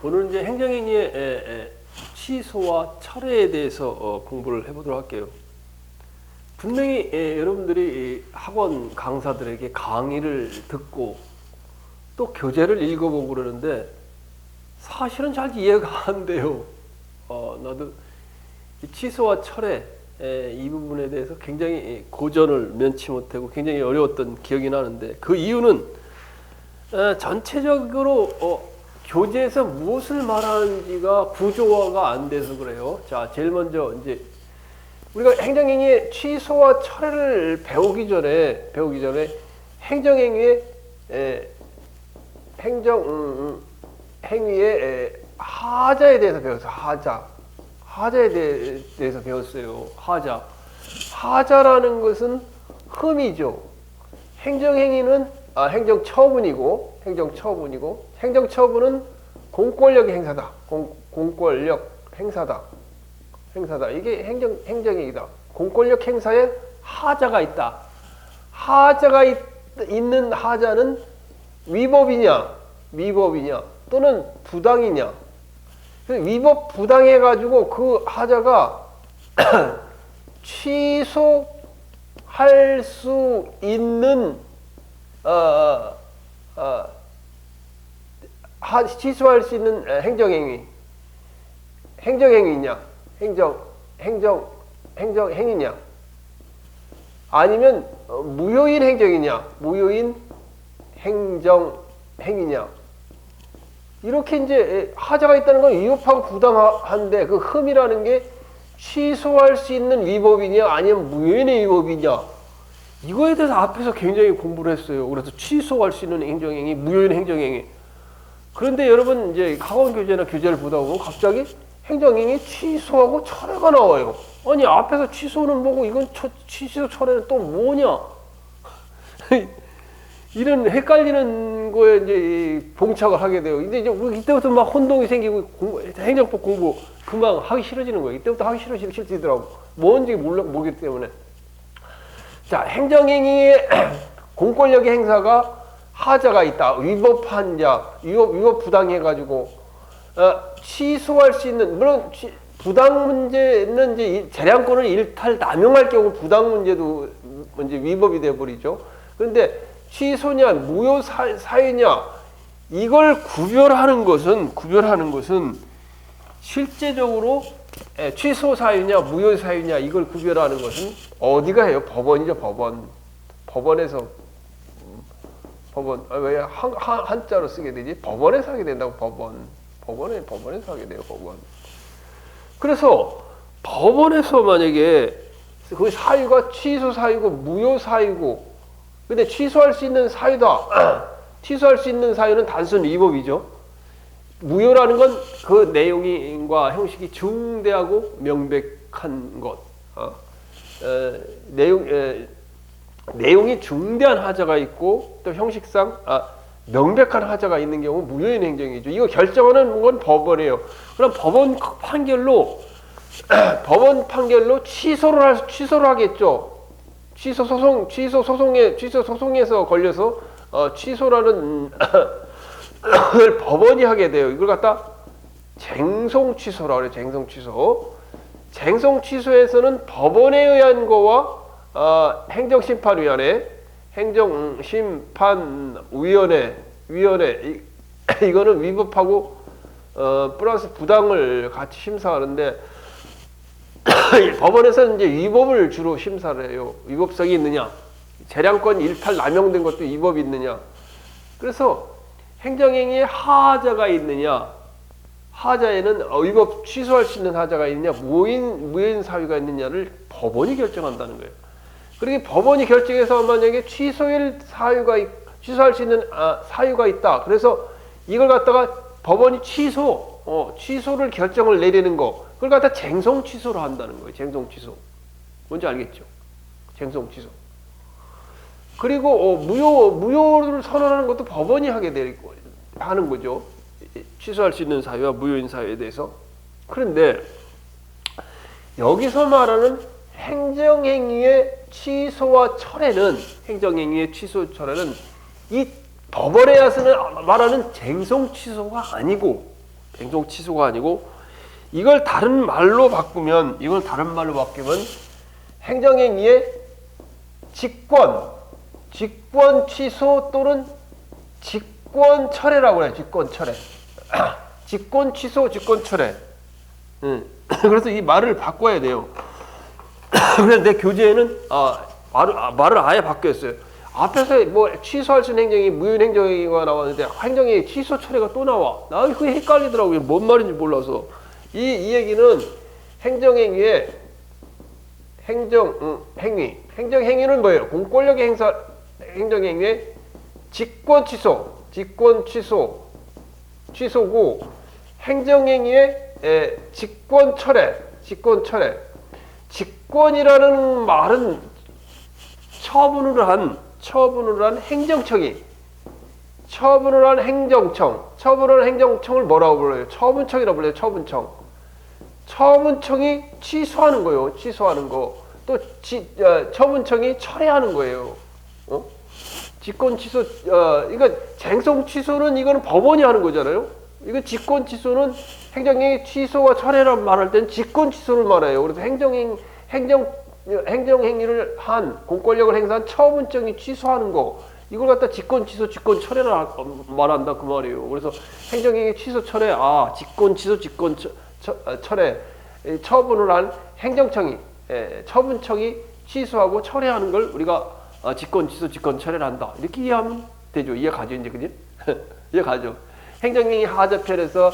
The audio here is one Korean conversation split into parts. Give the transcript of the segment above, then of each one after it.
오늘 이제 행정행위의 취소와 철회에 대해서 공부를 해보도록 할게요. 분명히 여러분들이 학원 강사들에게 강의를 듣고 또 교재를 읽어보고 그러는데 사실은 잘 이해가 안 돼요. 나도 취소와 철회 이 부분에 대해서 굉장히 고전을 면치 못하고 굉장히 어려웠던 기억이 나는데, 그 이유는 전체적으로 교재에서 무엇을 말하는지가 구조화가 안 돼서 그래요. 자, 제일 먼저 이제 우리가 행정행위의 취소와 철회를 배우기 전에 행정행위의 행위의 하자에 대해서 배웠어요. 하자에 대해서 배웠어요. 하자라는 것은 흠이죠. 행정행위는 행정처분이고 행정처분은 공권력의 행사다. 공권력 행사다. 이게 행정행위다. 공권력 행사에 하자가 있다. 하자가 있는 하자는 위법이냐 또는 부당이냐. 위법 부당해가지고 그 하자가 취소할 수 있는 취소할 수 있는 행정행위냐, 행정행위냐, 아니면 무효인 행정이냐, 무효인 행정행위냐. 이렇게 이제 하자가 있다는 건 위법하고 부당한데, 그 흠이라는 게 취소할 수 있는 위법이냐 아니면 무효인의 위법이냐, 이거에 대해서 앞에서 굉장히 공부를 했어요. 그래서 취소할 수 있는 행정행위, 무효인 행정행위. 그런데 여러분 이제 학원 교재나 교재를 보다 보면 갑자기 행정행위 취소하고 철회가 나와요. 아니, 앞에서 취소는 뭐고 이건 취소 철회는 또 뭐냐? 이런 헷갈리는 거에 이제 봉착을 하게 돼요. 근데 이제 이때부터 막 혼동이 생기고 행정법 공부 금방 하기 싫어지는 거예요. 이때부터 하기 싫어지더라고. 뭔지 모르기 때문에. 자, 행정행위의 공권력의 행사가 하자가 있다. 위법한 자, 위법 부당해가지고 취소할 수 있는, 물론 부당 문제는 이제 재량권을 일탈 남용할 경우 부당 문제도 이제 위법이 돼버리죠. 그런데 취소냐 무효 사유냐, 이걸 구별하는 것은 실제적으로 취소 사유냐 무효 사유냐 이걸 구별하는 것은 어디가 해요? 법원이죠. 법원에서 왜 한자로 쓰게 되지? 법원에서 하게 된다고. 법원에서 하게 돼요. 법원. 그래서 법원에서 만약에 그 사유가 취소 사유고 무효 사유고, 근데 취소할 수 있는 사유다. 취소할 수 있는 사유는 단순 위법이죠. 무효라는 건 그 내용과 형식이 중대하고 명백한 것. 내용이 중대한 하자가 있고 또 형식상 명백한 하자가 있는 경우 무효인 행정이죠. 이거 결정하는 건 법원이에요. 그럼 법원 판결로 취소를 하겠죠. 취소 소송에서 걸려서 취소라는 법원이 하게 돼요. 이걸 갖다 쟁송 취소라고 그래요. 쟁송 취소에서는 법원에 의한 거와 행정심판위원회, 행정심판위원회 이거는 위법하고 플러스 부당을 같이 심사하는데 법원에서는 이제 위법을 주로 심사를 해요. 위법성이 있느냐, 재량권 일탈 남용된 것도 위법이 있느냐. 그래서 행정행위에 하자가 있느냐, 하자에는 위법 취소할 수 있는 하자가 있느냐, 무효인 사유가 있느냐를 법원이 결정한다는 거예요. 그렇게 법원이 결정해서 만약에 취소할 수 있는 사유가 있다. 그래서 이걸 갖다가 법원이 취소를 결정을 내리는 거, 그걸 갖다 쟁송 취소로 한다는 거예요. 쟁송 취소. 뭔지 알겠죠? 쟁송 취소. 그리고 무효를 선언하는 것도 법원이 하는 거죠. 취소할 수 있는 사유와 무효인 사유에 대해서. 그런데 여기서 말하는 행정행위의 취소와 철회는 이 법원에서는 말하는 쟁송 취소가 아니고 이걸 다른 말로 바꾸면 행정행위의 직권 취소 또는 직권 철회라고 해요. 직권 철회. 직권 취소, 직권 철회. 그래서 이 말을 바꿔야 돼요. 그래서 내 교재에는 말을 아예 바뀌었어요. 앞에서 뭐 취소할 수 있는 행정이 무효인 행정행위가 나왔는데 행정행위 취소 철회가 또 나와. 나 그게 헷갈리더라고요. 뭔 말인지 몰라서. 이 얘기는 행정행위의 행정행위는 뭐예요? 공권력의 행사 행정행위의 직권 취소고 행정행위의 직권 철회. 직권이라는 말은 처분을 한 행정청이 처분을 한 행정청을 뭐라고 불러요? 처분청이라고 불러요. 처분청이 취소하는 거예요. 또 처분청이 철회하는 거예요. 직권 취소, 그러니까 쟁송 취소는 이거는 법원이 하는 거잖아요. 이거 직권 취소는 행정행위 취소와 철회란 말할 때는 직권 취소를 말해요. 그래서 행정행위를 한 공권력을 행사한 처분청이 취소하는 거 이걸 갖다 직권 취소, 직권 철회라 말한다 그 말이에요. 그래서 행정행위 취소 철회, 직권 취소, 직권 철회 처분을 한 행정청이 처분청이 취소하고 철회하는 걸 우리가 직권 취소, 직권 철회를 한다. 이렇게 이해하면 되죠. 이해가죠, 이제 그지? 이해가죠. 행정행위 하자편에서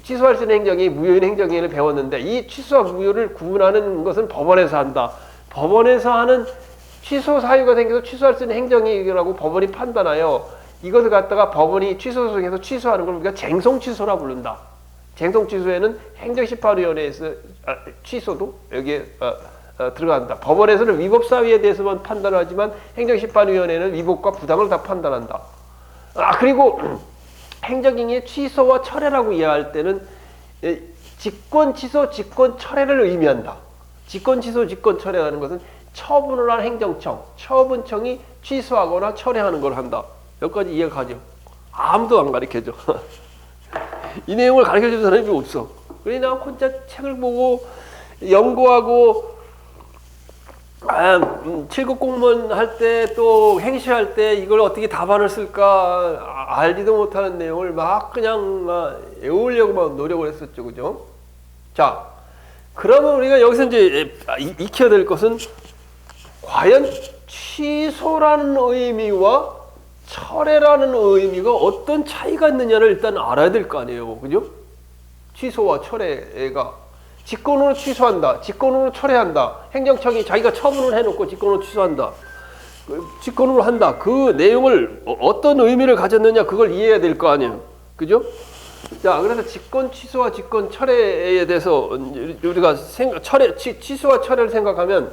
취소할 수 있는 행정이 무효인 행정행위를 배웠는데 이 취소와 무효를 구분하는 것은 법원에서 한다. 법원에서 하는 취소 사유가 생겨서 취소할 수 있는 행정행위라고 법원이 판단하여 이것을 갖다가 법원이 취소 소송에서 취소하는 걸 우리가 쟁송 취소라고 부른다. 쟁송 취소에는 행정심판위원회에서 취소도 여기에 들어간다. 법원에서는 위법 사유에 대해서만 판단하지만 행정심판위원회는 위법과 부당을 다 판단한다. 그리고 행정행위의 취소와 철회라고 이해할 때는 직권 취소, 직권 철회를 의미한다. 직권 취소, 직권 철회라는 것은 처분을 한 행정청, 처분청이 취소하거나 철회하는 걸 한다. 여기까지 이해가 가죠? 아무도 안 가르쳐줘. 이 내용을 가르쳐주는 사람이 없어. 그러니 나 혼자 책을 보고 연구하고 7급 공무원 할 때 또 행시할 때 이걸 어떻게 답안을 쓸까 알지도 못하는 내용을 막 그냥 외우려고 막 노력을 했었죠. 그죠? 자, 그러면 우리가 여기서 이제 익혀야 될 것은 과연 취소라는 의미와 철회라는 의미가 어떤 차이가 있느냐를 일단 알아야 될 거 아니에요. 그죠? 취소와 철회가 직권으로 취소한다. 직권으로 철회한다. 행정청이 자기가 처분을 해놓고 직권으로 취소한다. 직권으로 한다. 그 내용을 어떤 의미를 가졌느냐 그걸 이해해야 될 거 아니에요. 그죠? 자, 그래서 직권 취소와 직권 철회에 대해서 우리가 취소와 철회를 생각하면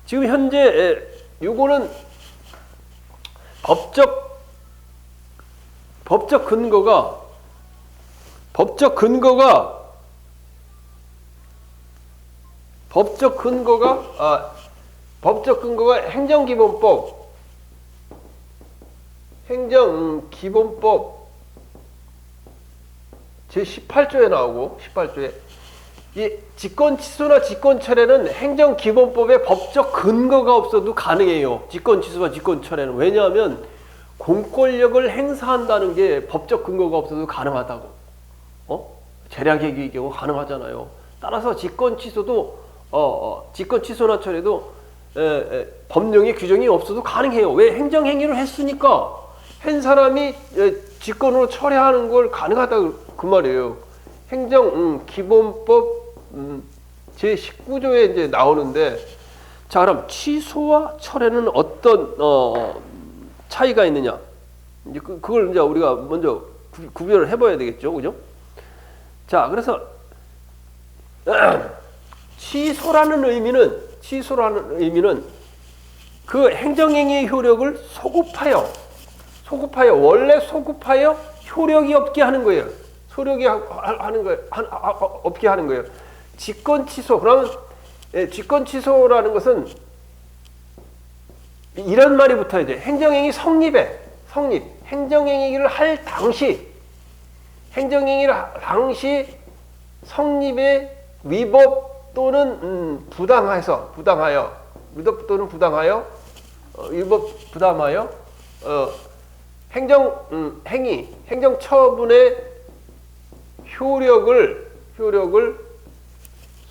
지금 현재 요거는 법적 근거가 행정기본법 제18조에 나오고 18조에 이 직권 취소나 직권 철회는 행정기본법에 법적 근거가 없어도 가능해요. 직권 취소와 직권 철회는. 왜냐하면 공권력을 행사한다는 게 법적 근거가 없어도 가능하다고. 재량계획의 경우 가능하잖아요. 따라서 직권 취소도 직권 취소나 철회도 법령의 규정이 없어도 가능해요. 왜? 행정행위를 했으니까 한 사람이 직권으로 철회하는 걸 가능하다 그 말이에요. 행정기본법 제19조에 이제 나오는데, 자, 그럼 취소와 철회는 어떤 차이가 있느냐? 이제 그걸 이제 우리가 먼저 구별을 해봐야 되겠죠, 그죠? 자, 그래서 취소라는 의미는 그 행정행위의 효력을 소급하여 효력이 없게 하는 거예요. 없게 하는 거예요. 직권 취소. 그러면 직권 취소라는 것은 이런 말이 붙어야 돼. 행정행위 성립. 행정행위를 할 당시 성립의 위법 또는 부당하여 위법 또는 부당하여 행정처분의 효력을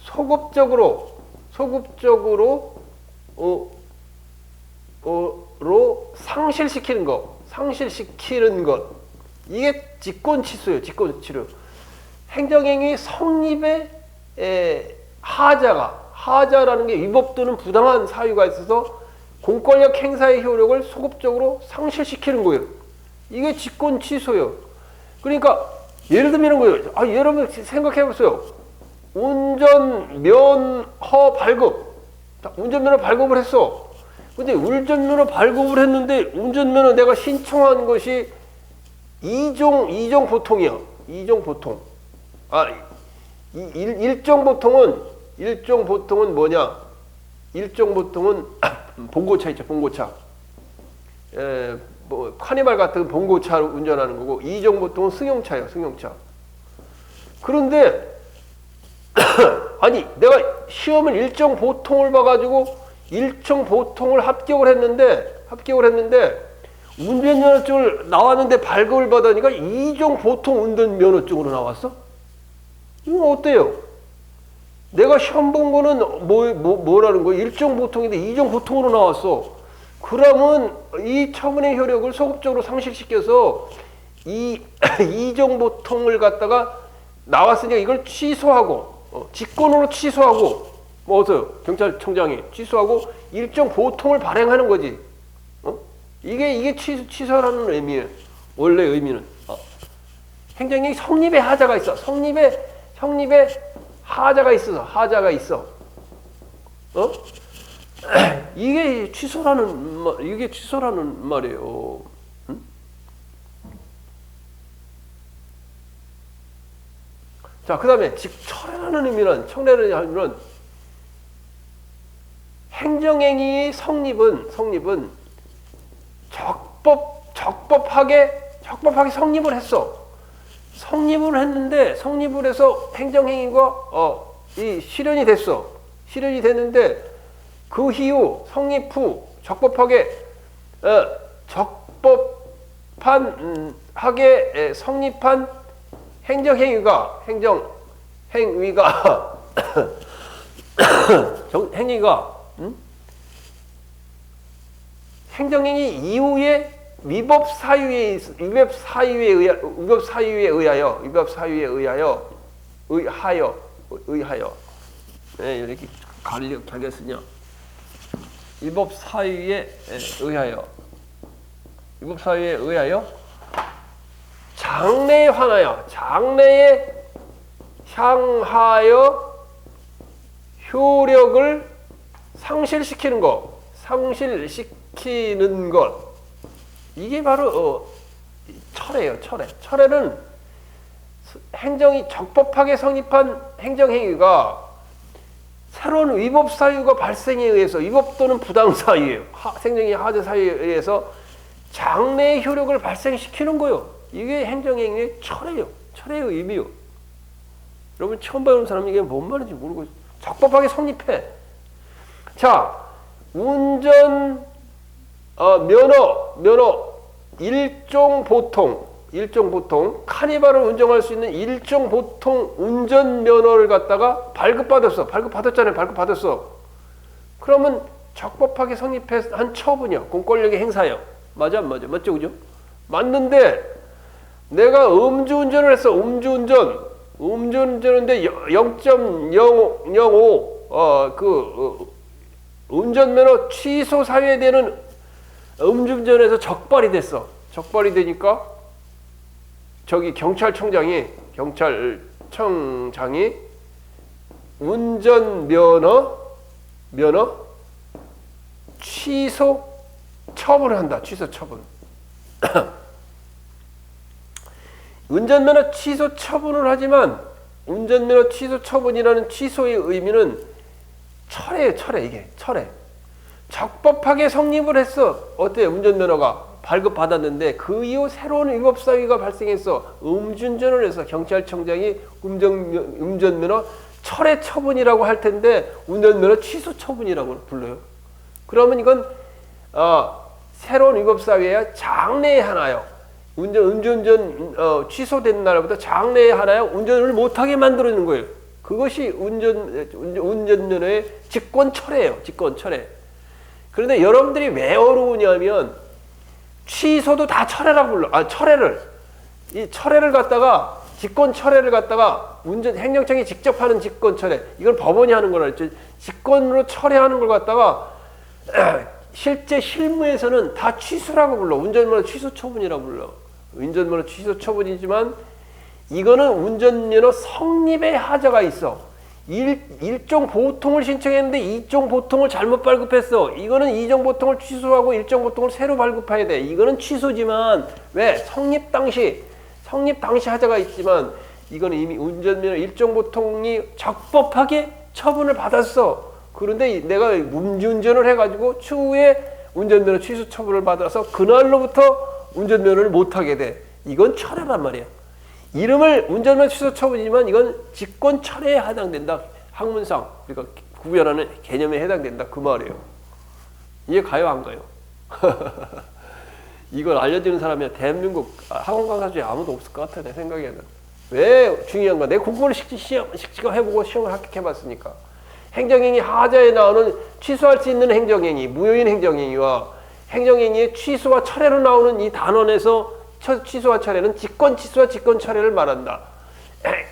소급적으로 상실시키는 것. 이게 직권치소예요. 직권치료. 행정행위 성립의 하자라는 게 위법 또는 부당한 사유가 있어서 공권력 행사의 효력을 소급적으로 상실시키는 거예요. 이게 직권치소예요. 그러니까 예를 들면 이런 거예요. 여러분 생각해 보세요. 운전면허 발급. 운전면허 발급을 했어. 근데 운전면허 발급을 했는데 운전면허 내가 신청한 것이 2종 보통이야. 2종 보통. 일종 보통은 뭐냐? 일종 보통은 봉고차 있죠. 봉고차. 카니발 같은 봉고차로 운전하는 거고, 2종 보통은 승용차예요. 승용차. 그런데 아니 내가 시험을 일종 보통을 봐가지고 일종 보통을 합격을 했는데 운전면허증을 나왔는데 발급을 받으니까 2종 보통 운전면허증으로 나왔어? 이거 어때요? 내가 시험 본 거는 뭐라는 거야? 일종 보통인데 2종 보통으로 나왔어. 그러면 이 처분의 효력을 소급적으로 상실시켜서 이 2종 보통을 갖다가 나왔으니까 이걸 취소하고 직권으로 취소하고 어서요? 경찰청장이 취소하고 일종 보통을 발행하는 거지. 이게 취소라는 의미예요. 원래 의미는. 행정이 성립의 하자가 있어. 성립의 하자가 있어. 이게 취소라는 말이에요. 자, 그다음에 철회라는 의미는 행정행위의 성립은 적법하게 성립을 했어. 성립을 해서 행정행위가 이 실현이 됐는데 그 이후 성립 후 적법하게 성립한 행위가 행정행위 이후에 위법 사유에 의하여 네, 이렇게 가리게 쓰냐? 위법 사유에 의하여 장래에 향하여 효력을 상실시키는 것. 이게 바로 철회예요. 철회는 행정이 적법하게 성립한 행정행위가 새로운 위법 사유가 발생에 의해서 위법 또는 부당 사유예요. 행정이 하자 사유에 의해서 장래의 효력을 발생시키는 거예요. 이게 행정행위의 철회예요. 철회의 의미요. 여러분 처음 배우는 사람이 이게 뭔 말인지 모르고 적법하게 성립해. 자, 운전 면허 일종 보통 카니발을 운전할 수 있는 일종 보통 운전 면허를 갖다가 발급받았어. 그러면 적법하게 성립한 처분이야. 공권력의 행사예요. 맞아 안 맞아? 맞죠, 그죠? 맞는데 내가 음주운전을 했어. 음주운전인데 0.005 운전면허 취소 사유에 되는 음주운전에서 적발이 됐어. 적발이 되니까 저기 경찰청장이 운전면허 취소 처분을 한다. 취소 처분. 운전면허 취소 처분을 하지만 운전면허 취소 처분이라는 취소의 의미는 철회예요. 철회. 적법하게 성립을 했어. 어때요? 운전면허가 발급받았는데 그 이후 새로운 위법 사유가 발생해서 음주운전을 해서 경찰청장이 운전면허 철회 처분이라고 할 텐데 운전면허 취소 처분이라고 불러요. 그러면 이건 새로운 위법 사유에 장래에 하나요. 음주운전 취소된 날부터 장래에 하나요. 운전을 못하게 만들어주는 거예요. 그것이 운전면허의 직권 철회예요. 직권 철회. 그런데 여러분들이 왜 어려우냐면 취소도 다 철회라고 불러. 이 철회를 갖다가 직권 철회를 갖다가 행정청이 직접 하는 직권 철회. 이걸 법원이 하는 거라 했죠. 직권으로 철회하는 걸 갖다가 실제 실무에서는 다 취소라고 불러. 운전면허 취소 처분이라고 불러. 운전면허 취소 처분이지만 이거는 운전면허 성립의 하자가 있어. 일종 보통을 신청했는데 이종 보통을 잘못 발급했어. 이거는 이종 보통을 취소하고 일종 보통을 새로 발급해야 돼. 이거는 취소지만 왜? 성립 당시 하자가 있지만 이거는 이미 운전면허 일종 보통이 적법하게 처분을 받았어. 그런데 내가 음주운전을 해가지고 추후에 운전면허 취소 처분을 받아서 그날로부터 운전면허를 못하게 돼. 이건 철회란 말이야. 이름을 운전면허 취소 처분이지만 이건 직권 철회에 해당된다. 학문상 그러니까 구별하는 개념에 해당된다. 그 말이에요. 이해 가요 안 가요? 이걸 알려주는 사람이 대한민국 학원 강사 중에 아무도 없을 것 같아 내 생각에는. 왜 중요한가? 내가 공부를 실제로 해보고 시험을 합격해봤으니까. 행정행위 하자에 나오는 취소할 수 있는 행정행위, 무효인 행정행위와 행정행위의 취소와 철회로 나오는 이 단원에서 취소와 철회는 직권 취소와 직권 철회를 말한다.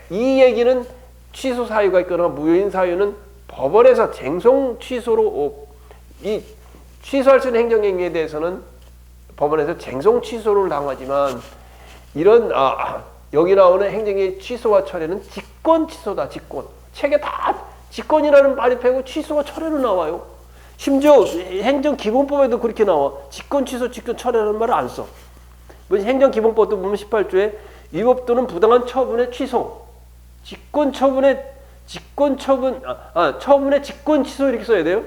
이 얘기는 취소 사유가 있거나 무효인 사유는 법원에서 쟁송 취소로 이 취소할 수 있는 행정행위에 대해서는 법원에서 쟁송 취소를 당하지만 이런 여기 나오는 행정행위 취소와 철회는 직권 취소다. 직권. 책에 다 직권이라는 말이 빼고 취소와 철회로 나와요. 심지어 행정기본법에도 그렇게 나와. 직권 취소, 직권 철회라는 말을 안 써. 행정기본법도 보면 18조에 위법 또는 부당한 처분의 취소, 처분의 직권 취소 이렇게 써야 돼요.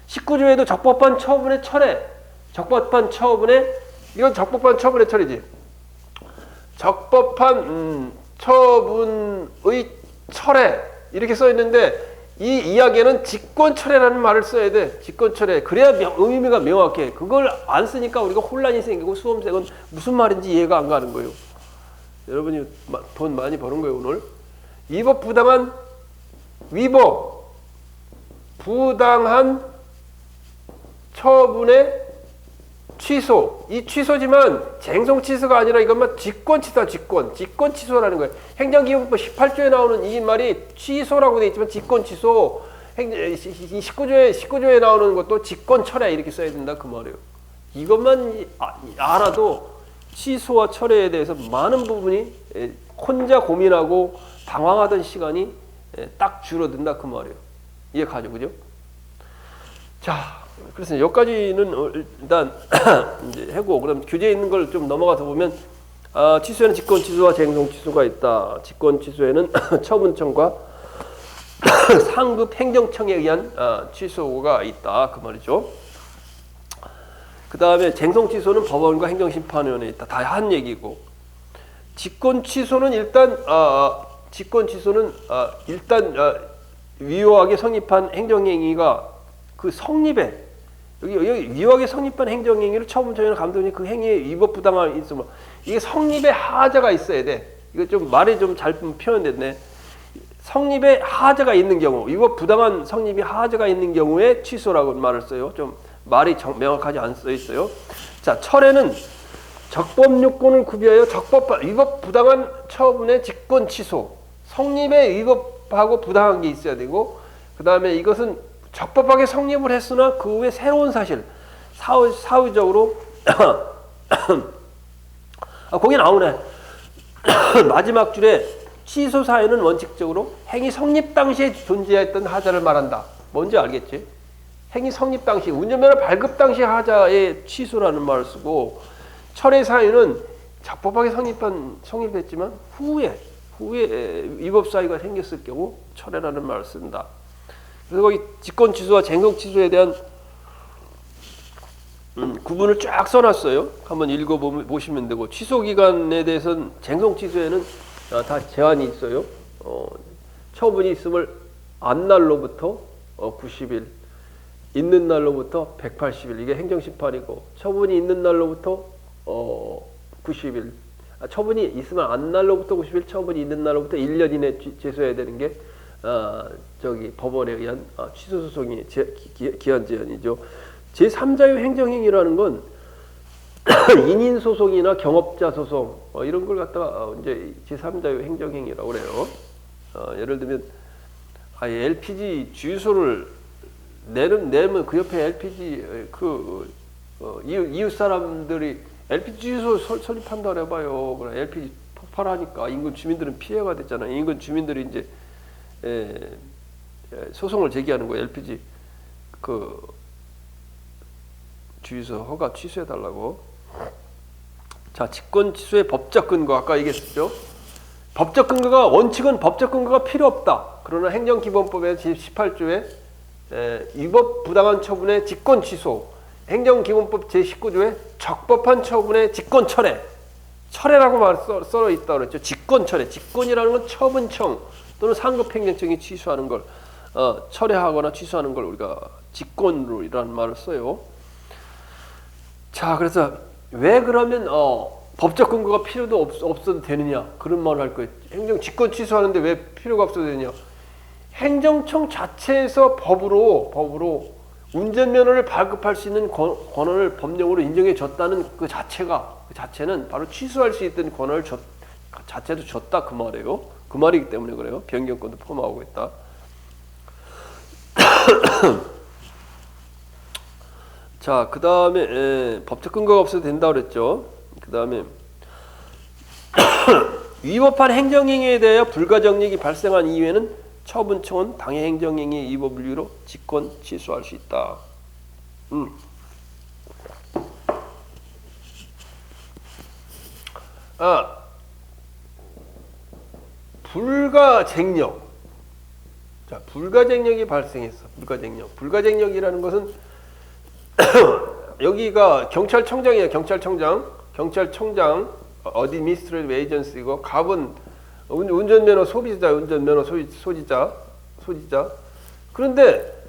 19조에도 적법한 처분의 철회, 적법한 처분의 철이지. 적법한 처분의 철회 이렇게 써 있는데 이 이야기에는 직권 철회라는 말을 써야 돼. 직권 철회. 그래야 의미가 명확해. 그걸 안 쓰니까 우리가 혼란이 생기고 수험생은 무슨 말인지 이해가 안 가는 거예요. 여러분이 돈 많이 버는 거예요 오늘. 위법 부당한 처분의 취소. 이 취소지만 쟁송 취소가 아니라 이것만 직권 취소다. 직권 취소라는 거예요. 행정기본법 18조에 나오는 이 말이 취소라고 되어 있지만 직권 취소. 19조에 나오는 것도 직권 철회 이렇게 써야 된다 그 말이에요. 이것만 알아도 취소와 철회에 대해서 많은 부분이 혼자 고민하고 방황하던 시간이 딱 줄어든다 그 말이에요. 이해 가죠, 그죠? 자. 그래서 여기까지는 일단 이제 하고 그럼 교재에 있는 걸 좀 넘어가서 보면 취소에는 직권 취소와 쟁송 취소가 있다. 직권 취소에는 처분청과 상급 행정청에 의한 취소가 있다 그 말이죠. 그 다음에 쟁송 취소는 법원과 행정심판위원회에 있다. 다 한 얘기고 직권 취소는 일단 위헌하게 성립한 행정행위가 그 성립에 여기 위헌하게 성립한 행정행위를 처분청이나 감독원이 그 행위에 위법 부당함이 있으면 이게 성립의 하자가 있어야 돼. 이거 좀 말이 좀 잘 표현됐네. 성립의 하자가 있는 경우, 위법 부당한 성립이 하자가 있는 경우에 취소라고 말을 써요. 좀 말이 명확하지 않 써 있어요. 자, 철회는 적법 요건을 구비하여 위법 부당한 처분의 직권 취소. 성립에 위법하고 부당한 게 있어야 되고, 그 다음에 이것은 적법하게 성립을 했으나 그 후에 새로운 사실, 사후적으로 거기 나오네. 마지막 줄에 취소 사유는 원칙적으로 행위 성립 당시에 존재했던 하자를 말한다. 뭔지 알겠지? 행위 성립 당시, 운전면허 발급 당시 하자의 취소라는 말을 쓰고, 철회 사유는 적법하게 성립했지만 후에 위법 사유가 생겼을 경우 철회라는 말을 쓴다. 그래서 거기 직권 취소와 쟁송 취소에 대한 구분을 쫙 써놨어요. 한번 읽어보시면 되고, 취소 기간에 대해서는 쟁송 취소에는 다 제한이 있어요. 처분이 있음을 안 날로부터 90일, 있는 날로부터 180일, 이게 행정심판이고, 처분이 있는 날로부터 90일, 처분이 있으면 안 날로부터 90일, 처분이 있는 날로부터 1년 이내 제소해야 되는 게 저기 법원에 의한 취소 소송이 기한 제한이죠. 제3자유 행정행위라는 건 인인 소송이나 경업자 소송 이런 걸 갖다가 이제 제3자유 행정행위라고 그래요. 예를 들면 LPG 주유소를 내면 그 옆에 LPG 이웃 사람들이 LPG 주유소 설립한다 해봐요. 그래 LPG 폭발하니까 인근 주민들은 피해가 됐잖아요. 인근 주민들이 이제 소송을 제기하는 거예요. LPG 주유소 허가 취소해달라고. 자, 직권 취소의 법적 근거 아까 얘기했죠. 법적 근거가 원칙은 법적 근거가 필요 없다. 그러나 행정기본법의 제18조에 위법 부당한 처분의 직권 취소, 행정기본법 제19조에 적법한 처분의 직권 철회, 철회라고 써 있다고 그랬죠. 직권 철회, 직권이라는 건 처분청 또는 상급행정청이 취소하는 걸 철회하거나 취소하는 걸 우리가 직권이라는 말을 써요. 자, 그래서 왜 그러면 법적 근거가 필요도 없어도 되느냐 그런 말을 할 거예요. 행정 직권 취소하는데 왜 필요가 없어도 되느냐. 행정청 자체에서 법으로 운전면허를 발급할 수 있는 권한을 법령으로 인정해 줬다는 그 자체는 바로 취소할 수 있던 권한을 자체도 줬다 그 말이에요. 그 말이기 때문에 그래요. 변경권도 포함하고 있다. 자, 그 다음에 법적 근거가 없어도 된다고 그랬죠. 그 다음에 위법한 행정행위에 대하여 불가정력이 발생한 이후에는 처분청은 당해 행정행위 위법을 이유로 직권 취소할 수 있다. 불가쟁력. 자, 불가쟁력이 발생했어. 불가쟁력이라는 것은 여기가 경찰청장이에요. 경찰청장 어드미니스트레이티브 에이전시고 갑은 운전면허 소지자. 그런데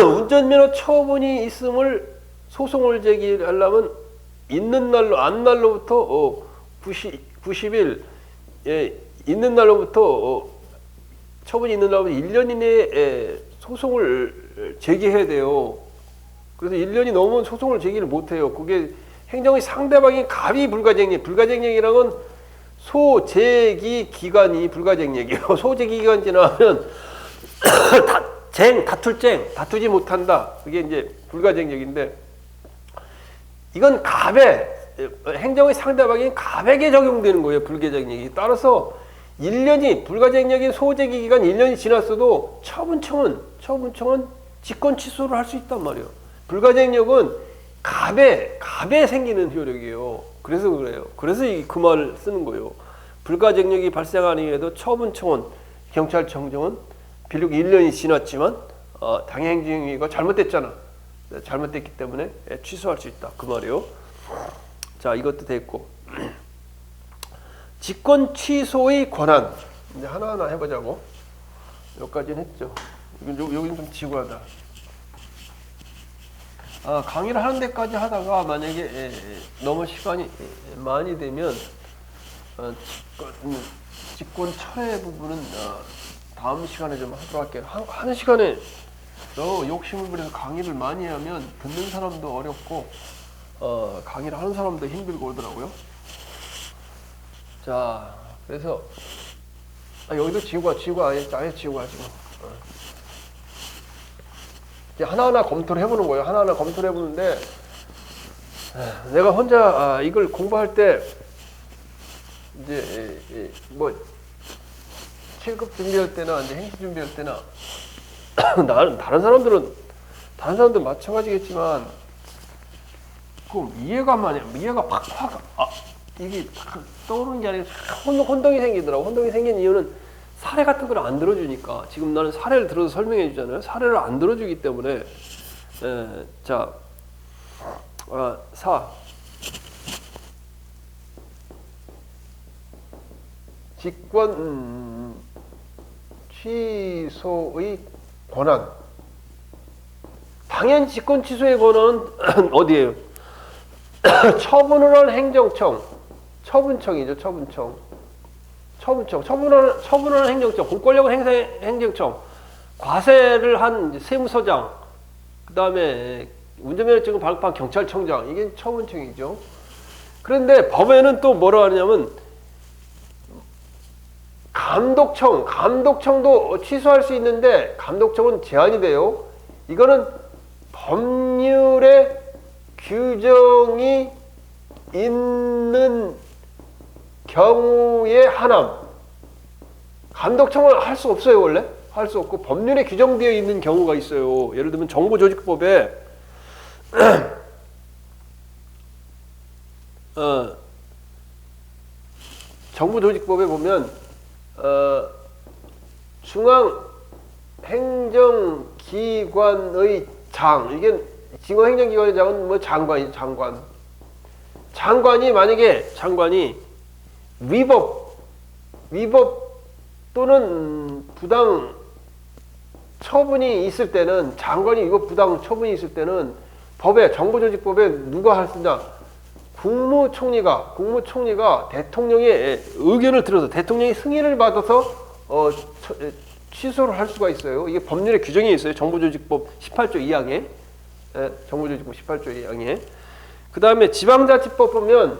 운전면허 처분이 있음을 소송을 제기하려면 있는 날로 안 날로부터 90일 있는 날로부터 처분이 있는 날로부터 1년 이내에 소송을 제기해야 돼요. 그래서 1년이 넘으면 소송을 제기를 못해요. 그게 행정의 상대방인 갑이 불가쟁력이라는 건 소제기 기간이 불가쟁력이에요. 소제기 기간 지나면 다투지 못한다. 그게 이제 불가쟁력인데 이건 행정의 상대방인 갑에게 적용되는 거예요. 불가쟁력이. 따라서 1년이 불가쟁력인 소제기 기간 1년이 지났어도 처분청은 직권 취소를 할 수 있단 말이에요. 불가쟁력은 갑에 생기는 효력이에요. 그래서 그래요. 그래서 그 말을 쓰는 거예요. 불가쟁력이 발생한 이후에도 처분청은 경찰청정은 비록 1년이 지났지만 당해 행정행위가 잘못됐잖아. 잘못됐기 때문에 취소할 수 있다. 그 말이에요. 자, 이것도 됐고 직권 취소의 권한 이제 하나하나 해보자고. 여기까지는 했죠. 여기는 좀 지루하다. 강의를 하는 데까지 하다가 만약에 너무 시간이 많이 되면 직권 철회 부분은 다음 시간에 좀 하도록 할게요. 한 시간에 너무 욕심을 부려서 강의를 많이 하면 듣는 사람도 어렵고 강의를 하는 사람도 힘들고 그러더라고요. 자, 그래서 여기도 지우고 아예 지우고 가지고 이제 하나하나 검토를 해보는 거예요. 하나하나 검토를 해보는데 내가 혼자 이걸 공부할 때 이제 뭐 7급 준비할 때나 이제 행시 준비할 때나 다른 사람들 마찬가지겠지만 그 이해가 팍팍 이게 떠오르는 게 아니라 혼동이 생기더라고. 혼동이 생긴 이유는 사례 같은 걸 안 들어주니까. 지금 나는 사례를 들어서 설명해 주잖아요. 사례를 안 들어주기 때문에 자 4. 직권 취소의 권한. 당연히 직권 취소의 권한은 어디예요? 처분을 한 행정청, 처분청이죠. 처분청. 처분을 한 행정청, 공권력을 행사한 행정청, 과세를 한 세무서장, 그 다음에 운전면허증을 발급한 경찰청장, 이게 처분청이죠. 그런데 법에는 또 뭐라 하냐면 감독청도 취소할 수 있는데 감독청은 제한이 돼요. 이거는 법률에 규정이 있는 경우에 한함. 감독청을 할 수 없어요. 원래 할 수 없고 법률에 규정되어 있는 경우가 있어요. 예를 들면 정보조직법에 정부조직법에 보면 중앙행정기관의 장, 이게 중앙행정기관의 장은 뭐 장관이 만약에 위법 또는 부당 처분이 있을 때는, 장관이 위법 부당 처분이 있을 때는 법에, 정부조직법에 누가 할 수 있냐? 국무총리가 대통령의 의견을 들어서 대통령의 승인을 받아서 취소를 할 수가 있어요. 이게 법률에 규정이 있어요. 정부조직법 18조 2항에. 정부조직법 18조 2항에. 그 다음에 지방자치법 보면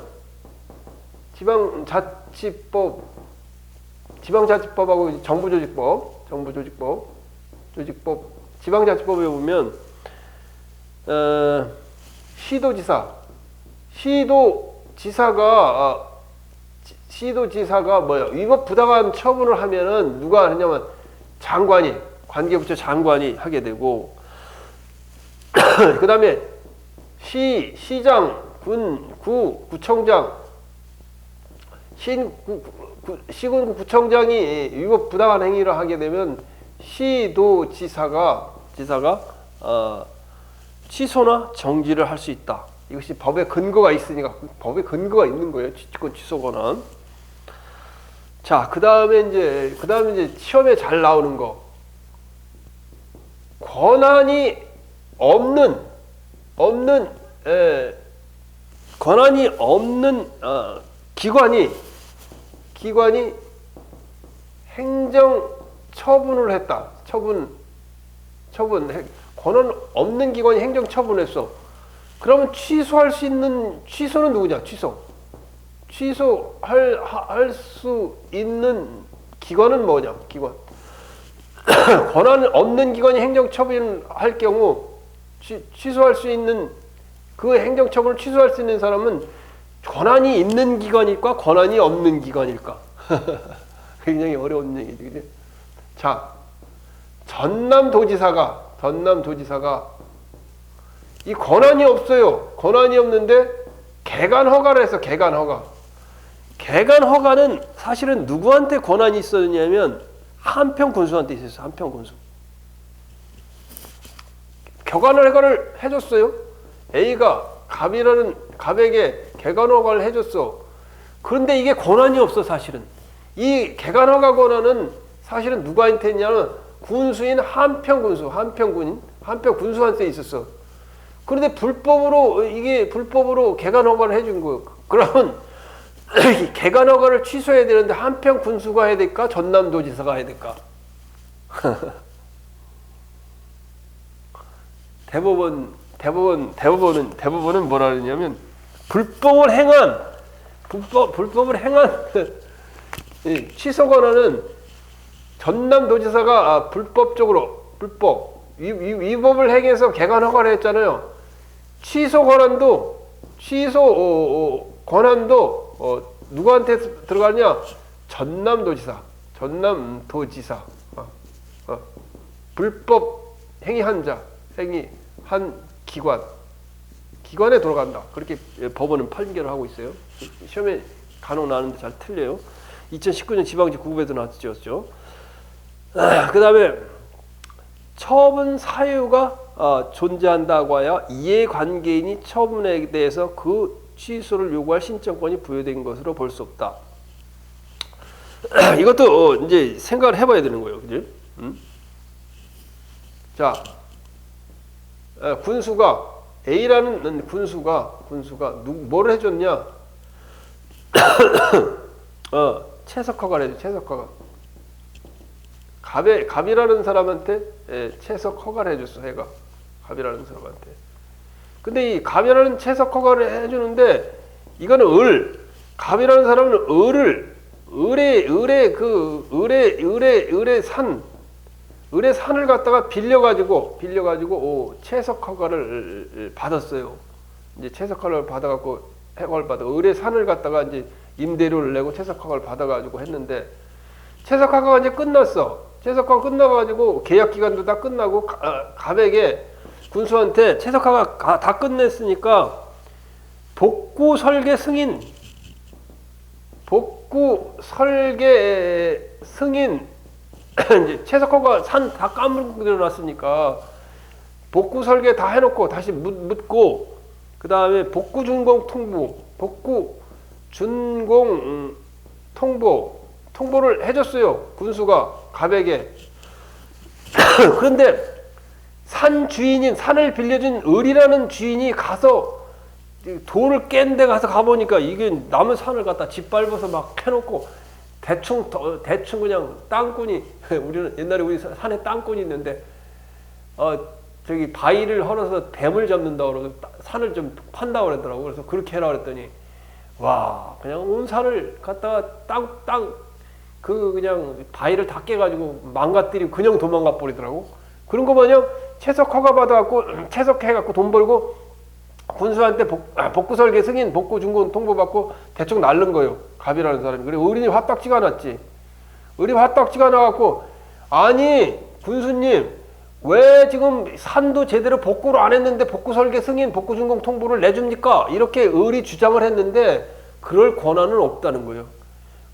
지방자치법하고 조직법, 지방자치법에 보면 시도지사가 뭐야? 위법 부당한 처분을 하면은 누가 하냐면 관계부처 장관이 하게 되고, 그 다음에 시장, 구청장, 시군 구청장이 위법 부당한 행위를 하게 되면 시도지사가 취소나 정지를 할 수 있다. 이것이 법에 근거가 있으니까, 법에 근거가 있는 거예요. 직권 취소 권한. 자, 그 다음에 이제 시험에 잘 나오는 거. 권한이 없는 기관이 행정 처분을 했다. 권한 없는 기관이 행정 처분했어. 그러면 취소할 수 있는, 취소는 누구냐? 취소할 수 있는 기관은 뭐냐? 권한 없는 기관이 행정 처분을 할 경우 취소할 수 있는, 그 행정 처분을 취소할 수 있는 사람은 권한이 있는 기관일까? 권한이 없는 기관일까? 굉장히 어려운 얘기죠. 그죠? 자, 전남도지사가 이 권한이 없어요. 권한이 없는데 개간 허가를 했어. 개간 허가는 사실은 누구한테 권한이 있었냐면 한평군수한테 있었어요. 한평군수. 개간 허가를 해줬어요. A가 갑에게 개간 허가를 해줬어. 그런데 이게 권한이 없어. 사실은 이 개간 허가 권한은 사실은 누구한테 있냐면 군수인 한평군수한테 있었어. 그런데 불법으로 개간 허가를 해준 거예요. 그러면 개간 허가를 취소해야 되는데 한평군수가 해야 될까? 전남도지사가 해야 될까? 대법원은 뭐라 그러냐면 불법을 행한 취소 권한은 전남도지사가 위법을 행해서 개간 허가를 했잖아요. 취소 권한도 누구한테 들어가냐? 전남도지사. 불법 행위한 기관에 들어간다. 그렇게 법원은 판결을 하고 있어요. 시험에 간혹 나는데 잘 틀려요. 2019년 지방지 9급에도 나왔죠. 그 다음에 처분 사유가 존재한다고 하여 이해관계인이 처분에 대해서 그 취소를 요구할 신청권이 부여된 것으로 볼 수 없다. 이것도 이제 생각을 해봐야 되는 거예요, 그지? 자, 군수가 A라는 군수가 뭘 해줬냐? 채석허가를 해줘. 채석허가. 갑이라는 사람한테 채석허가를 해줬어. 해가 갑이라는 사람한테. 근데 이 갑이라는 채석허가를 해주는데 이거는 갑이라는 사람은 을의 산을 갖다가 빌려가지고 채석허가를 받았어요. 이제 채석허가를 받아갖고 허가를 받아 을의 산을 갖다가 이제 임대료를 내고 채석허가를 받아가지고 했는데 채석허가가 이제 끝났어. 채석허가 끝나가지고 계약 기간도 다 끝나고 갑에게 군수한테 채석허가 다 끝냈으니까 복구 설계 승인 이제 채석허가 산 다 까물고 놨으니까 복구 설계 다 해놓고 다시 묻고 그 다음에 복구 준공 통보를 해줬어요. 군수가 갑에게. 그런데 산을 빌려준 을이라는 주인이 가서 돌을 깬 데 가서 가보니까 이게 남의 산을 갖다 짓밟아서 막 해놓고 대충 그냥 땅꾼이 우리는 옛날에 우리 산에 땅꾼이 있는데 저기 바위를 헐어서 뱀을 잡는다고 그러고 산을 좀 판다고 그러더라고. 그래서 그렇게 해라 그랬더니 와 그냥 온 산을 갖다가 그냥 바위를 다 깨가지고 망가뜨리고 그냥 도망가 버리더라고. 그런 거 마냥 채석허가 받아갖고 채석해갖고 돈 벌고 군수한테 복구 설계 승인, 복구 준공 통보 받고 대충 날른 거예요. 갑이라는 사람이. 그래 을이 화딱지가 났지. 을이 화딱지가 나갖고 아니 군수님 왜 지금 산도 제대로 복구를 안 했는데 복구 설계 승인, 복구 준공 통보를 내줍니까? 이렇게 을이 주장을 했는데 그럴 권한은 없다는 거예요.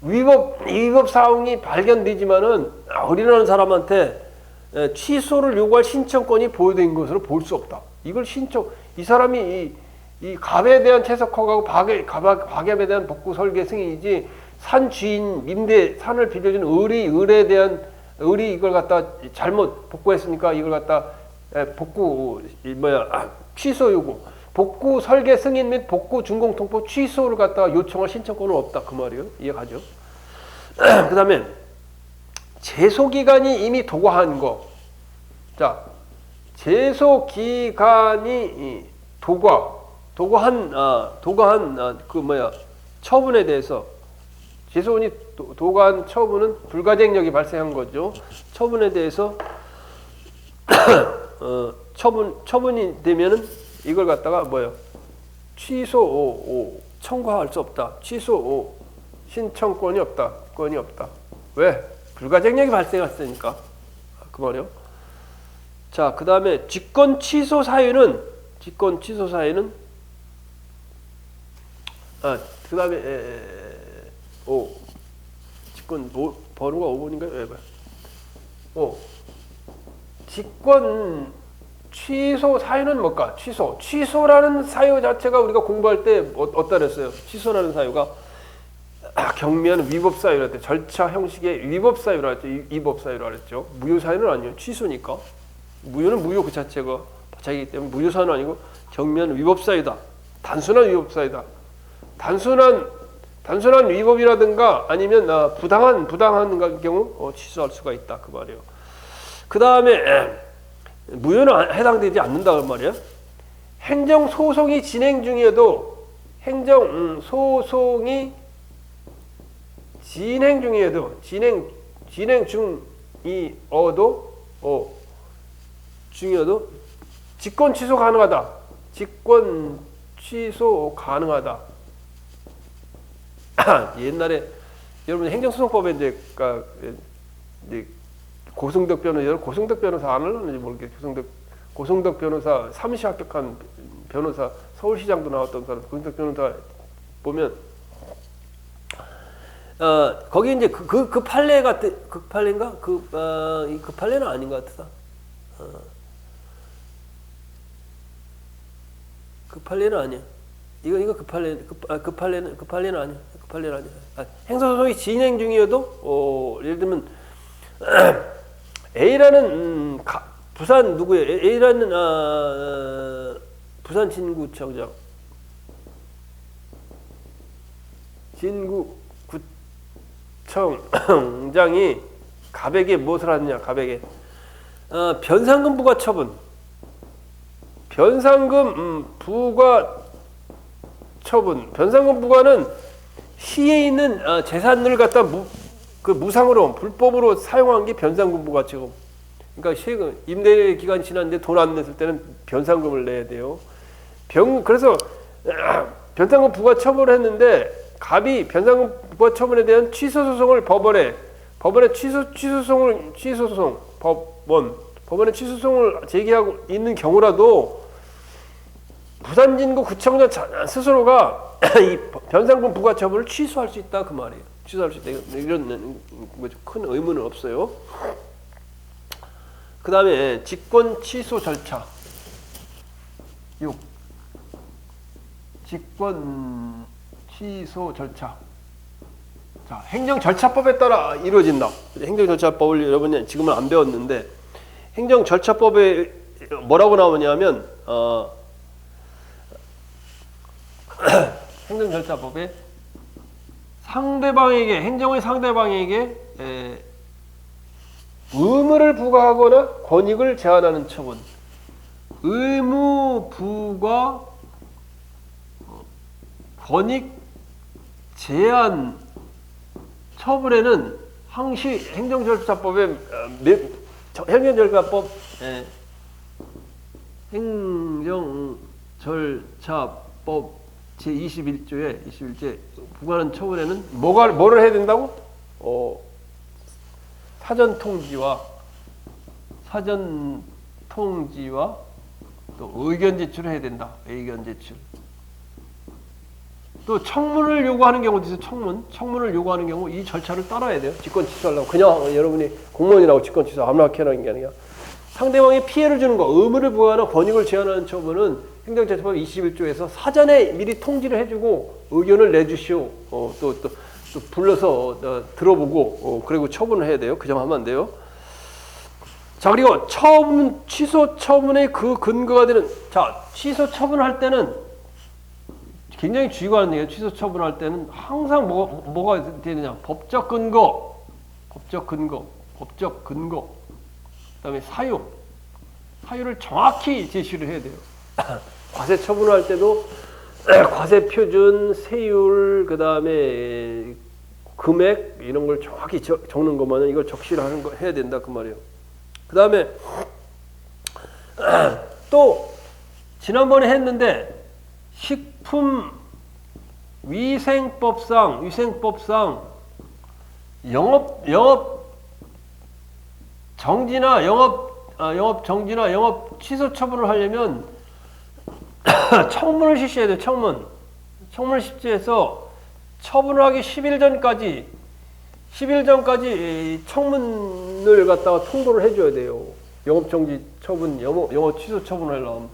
위법 사항이 발견되지만은 을이라는 사람한테 취소를 요구할 신청권이 보유된 것으로 볼 수 없다. 이걸 이 사람이 이 갑에 대한 채석허가고 박앱에 대한 복구 설계 승인이지 산 주인 산을 빌려준 을이 이걸 갖다 잘못 복구했으니까 이걸 갖다 취소 요구 복구 설계 승인 및 복구 준공 통보 취소를 갖다가 요청할 신청권은 없다 그 말이에요. 이해가죠? 그 다음에 제소기간이 이미 도과한 거. 자, 제소기간이 도과한 처분에 대해서 제소원이 도과한 처분은 불가쟁력이 발생한 거죠. 처분에 대해서 처분이 되면은 이걸 갖다가 청구할 수 없다. 취소 신청권이 없다. 권이 없다. 왜? 불가쟁력이 발생했으니까. 그 말이요. 자, 그 다음에 직권 취소 사유는 그 다음에 직권 번호가 5번인가요? 직권 취소 사유는 뭘까? 취소라는 사유 자체가 우리가 공부할 때 어디다 그랬어요? 취소라는 사유가 경미한 위법 사유라 했대. 절차 형식의 위법 사유라 했죠. 위법 사유라 했죠. 무효 사유는 아니에요. 취소니까. 무효는 무효 그 자체가 자기이기 때문에 무효 사유는 아니고 경미한 위법 사유다. 단순한 위법 사유다. 단순한 위법이라든가 아니면 부당한 경우 취소할 수가 있다 그 말이에요. 그 다음에 무효는 해당되지 않는다 그 말이에요. 행정 소송이 진행 중이어도 직권 취소 가능하다. 직권 취소 가능하다. 옛날에 여러분 행정소송법에 이제 고승덕 변호사 안 하는지 모르겠어요. 고승덕 변호사 사무실 합격한 변호사 서울시장도 나왔던 사람 고승덕 변호사 보면 거기 이제 그 판례 그 판례인가 그 판례는 아닌 것 같아. 급할 일은 아니야. 이거 급할 일은 아니야. 행사소송이 진행 중이어도 예를 들면 A라는 부산 누구예요? A라는 부산 진구청장 진구구청장이 갑에게 무엇을 하느냐? 갑에게 변상금 부과 처분. 변상금 부과 처분. 변상금 부과는 시에 있는 재산을 갖다 무상으로 불법으로 사용한 게 변상금 부과 처분. 그러니까 임대 기간 지났는데 돈 안 냈을 때는 변상금을 내야 돼요. 그래서 변상금 부과 처분을 했는데 갑이 변상금 부과 처분에 대한 취소 소송을 법원에 법원에 취소소송을 제기하고 있는 경우라도 부산진구구청장 스스로가 이 변상금 부과 처분을 취소할 수 있다 그 말이에요. 취소할 수 있다. 이런 큰 의무는 없어요. 그 다음에 직권 취소 절차 6. 직권 취소 절차. 자, 행정절차법에 따라 이루어진다. 행정절차법을 여러분이 지금은 안 배웠는데 행정절차법에 뭐라고 나오냐면 행정절차법에 행정의 상대방에게 의무를 부과하거나 권익을 제한하는 처분. 의무 부과 권익 제한 처분에는 항시 행정절차법 제21조에 부과하는 처분에는 뭐를 해야 된다고? 사전 통지와 또 의견 제출을 해야 된다. 의견 제출. 또 청문을 요구하는 경우도 있어요. 청문을 요구하는 경우 이 절차를 따라야 돼요. 직권 취소하려고 그냥 여러분이 공무원이라고 직권 취소 아무나 해라는 게 아니라 상대방에 피해를 주는 거, 의무를 부과하나 권익을 제한하는 처분은 행정절차법 21조에서 사전에 미리 통지를 해주고 의견을 내주시오. 또 불러서 들어보고 그리고 처분을 해야 돼요. 그 점 하면 안 돼요. 자, 그리고 취소 처분의 그 근거가 되는 취소 처분할 때는 굉장히 주의가 하는 얘기예요. 취소 처분할 때는 항상 뭐가 되느냐? 법적 근거, 그다음에 사유를 정확히 제시를 해야 돼요. 과세 처분할 때도 과세 표준, 세율, 그다음에 금액 이런 걸 정확히 적는 것만은 이걸 적시를 하는 거 해야 된다 그 말이에요. 그다음에 또 지난번에 했는데 위생법상 영업 정지나 영업 취소 처분을 하려면 청문을 실시해야 돼요. 청문을 실시해서 처분을 하기 10일 전까지 청문을 갖다가 통보를 해줘야 돼요. 영업 정지 처분, 영업 취소 처분을 하려면.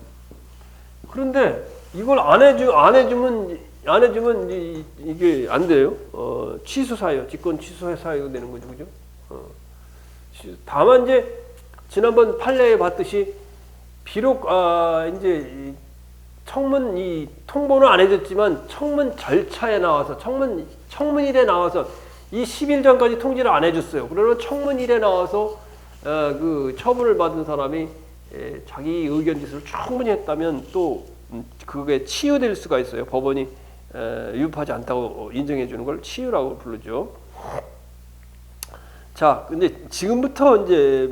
그런데 이걸 안 해주면 이게 안 돼요. 취소 사유, 직권 취소 사유가 되는 거죠, 그죠? 다만 이제 지난번 판례에 봤듯이 비록 이제 청문 통보는 안 해줬지만 청문 절차에 나와서 청문일에 나와서 이 10일 전까지 통지를 안 해줬어요. 그러면 청문일에 나와서 그 처분을 받은 사람이 자기 의견 제시를 충분히 했다면 또 그게 치유될 수가 있어요. 법원이 위법하지 않다고 인정해 주는 걸 치유라고 부르죠. 자, 근데 지금부터 이제